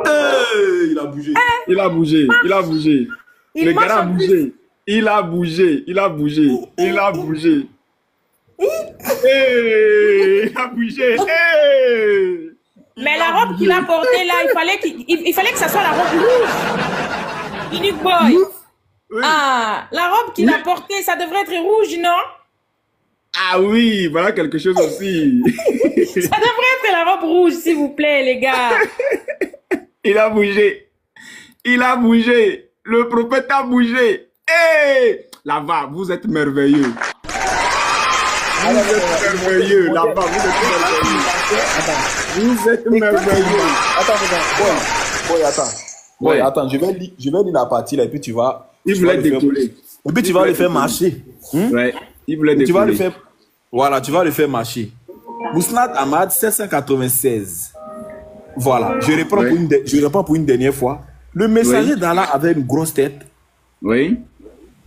Hey, il a bougé. Il a bougé, il a bougé. Le gars a bougé. Il a bougé, il a bougé, il a bougé. Hey, il a bougé. Hey. Mais la robe qu'il a portée là, il fallait que ça soit la robe rouge. Unique Boy. Oui. Ah, la robe qu'il a portée, ça devrait être rouge, non? Ah oui, voilà quelque chose aussi. Ça devrait être la robe rouge, s'il vous plaît, les gars. Il a bougé. Il a bougé. Le prophète a bougé. Hé! Là-bas, vous êtes merveilleux. Vous êtes merveilleux. Là-bas, vous êtes merveilleux. Attends, je vais lire la partie là et puis tu vas. Il voulait décoller. Et puis tu vas le faire marcher. Ouais, il voulait décoller. Tu vas le faire. Voilà, tu vas le faire marcher. Mousnad Ahmad, 796. Voilà, je reprends pour une dernière fois. Le messager d'Allah avait une grosse tête. Oui.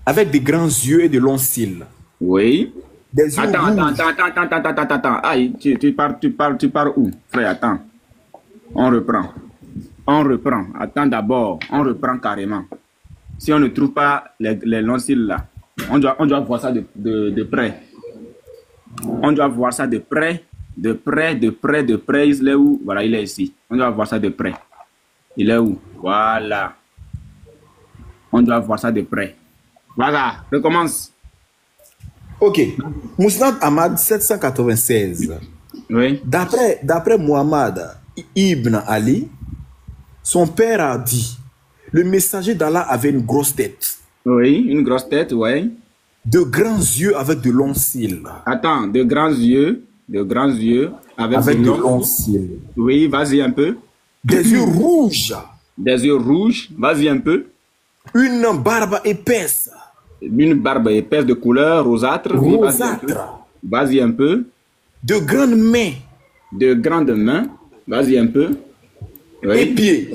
Avec des grands yeux et de longs cils. Oui. Des yeux Attends. Aïe, tu pars où, frère? Attends. On reprend. Attends d'abord, on reprend carrément. Si on ne trouve pas les longs cils là, on doit voir ça de près. On doit voir ça de près. Il est où? Voilà, il est ici. On doit voir ça de près. Il est où? Voilà. On doit voir ça de près. Voilà, recommence. Ok. Mousnad Ahmad, 796. Oui. D'après Muhammad ibn Ali, son père a dit, le messager d'Allah avait une grosse tête. Oui, une grosse tête, oui. De grands yeux avec de longs cils. Attends, de grands yeux avec de longs cils. Oui, vas-y un peu. Des yeux rouges. Des yeux rouges, vas-y un peu. Une barbe épaisse. Une barbe épaisse de couleur rosâtre. Vas-y un peu. De grandes mains. De grandes mains. Vas-y un peu. Oui. Et pieds.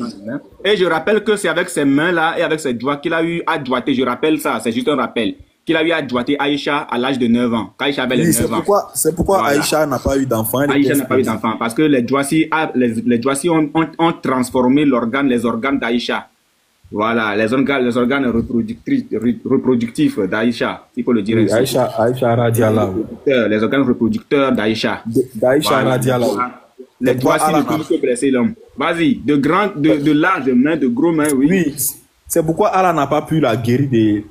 Et je rappelle que c'est avec ses mains-là et avec ses doigts qu'il a eu à doigter. Je rappelle ça, c'est juste un rappel. Qu'il a eu à doigter Aïcha à l'âge de 9 ans. Quand Aïcha avait les 9 ans. C'est pourquoi voilà. Aïcha n'a pas eu d'enfant. Aïcha n'a pas eu d'enfant. Parce que les Djwassi ont transformé les organes d'Aïcha. Voilà, les organes reproductifs d'Aïcha, il faut le dire. Oui, Aïcha radiallah. Les organes reproducteurs d'Aïcha. D'Aïcha radiallah. Les Djwassi ne peuvent que blesser l'homme. Vas-y, de larges mains, de gros mains, oui. Oui, c'est pourquoi Allah n'a pas pu la guérir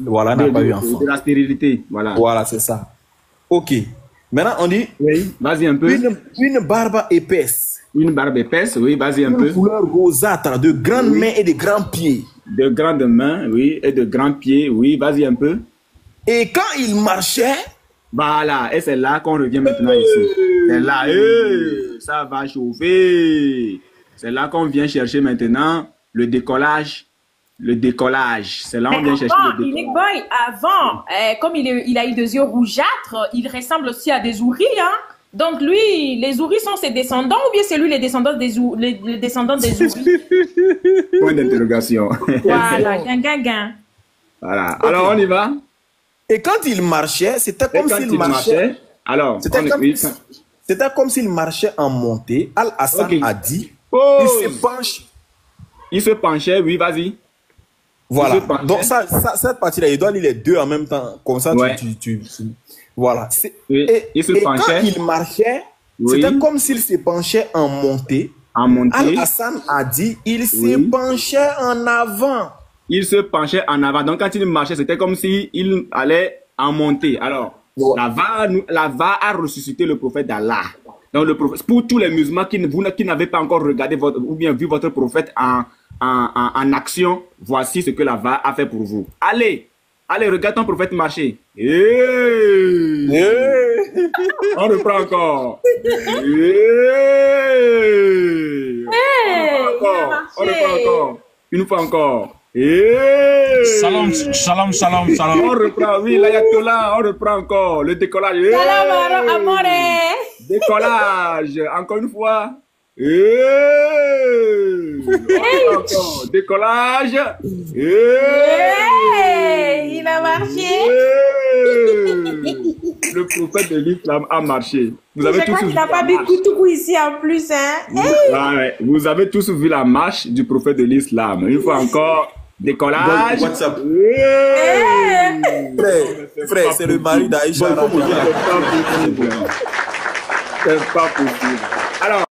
voilà, n'a pas eu enfant. De la stérilité, voilà. Voilà, c'est ça. Ok. Maintenant, on dit. Oui, vas-y un peu. Une barbe épaisse. Une barbe épaisse, oui, vas-y un peu. Une couleur rosâtre, de grandes mains et de grands pieds. De grandes mains, oui, et de grands pieds, oui, vas-y un peu. Et quand il marchait. Voilà, et c'est là qu'on revient maintenant ici. C'est là, ça va chauffer. C'est là qu'on vient chercher maintenant le décollage. C'est là qu'on vient chercher le décollage. Unique Boy, avant, comme il a eu des yeux rougeâtres, il ressemble aussi à des ouris, hein. Donc lui, les ouris sont ses descendants ou bien c'est lui les descendants des ouris? Point d'interrogation. Voilà, gain. Voilà, okay. Alors on y va. Et quand il marchait, c'était comme s'il marchait. Alors, c'était comme s'il marchait en montée. Al-Hassan a dit, il se penchait, oui, vas-y. Voilà, donc cette partie-là, il doit lire les deux en même temps. Comme ça, ouais. Voilà. Oui. Et quand il marchait, c'était comme s'il se penchait en montée. Al-Hassan a dit, il se penchait en avant. Il se penchait en avant. Donc, quand il marchait, c'était comme s'il allait en montée. Alors, la va a ressuscité le prophète d'Allah. Donc, le prophète, pour tous les musulmans qui n'avaient pas encore regardé ou bien vu votre prophète en action, voici ce que la va a fait pour vous. Allez, regarde ton prophète marcher. On reprend encore. On reprend encore. Une fois encore. Salam, salam, salam, salam. On reprend, oui, l'ayatollah, on reprend encore. Le décollage. Salam, amore. Décollage, encore une fois. Encore. Décollage. Il a marché. Le prophète de l'islam a marché. Vous avez Je crois qu'il n'a pas vu Koutoukou ici en plus. Hein? Ouais, vous avez tous vu la marche du prophète de l'islam. Une fois encore, décollage. WhatsApp. Frère, c'est le mari d'Aïcha. C'est pas possible. Alors,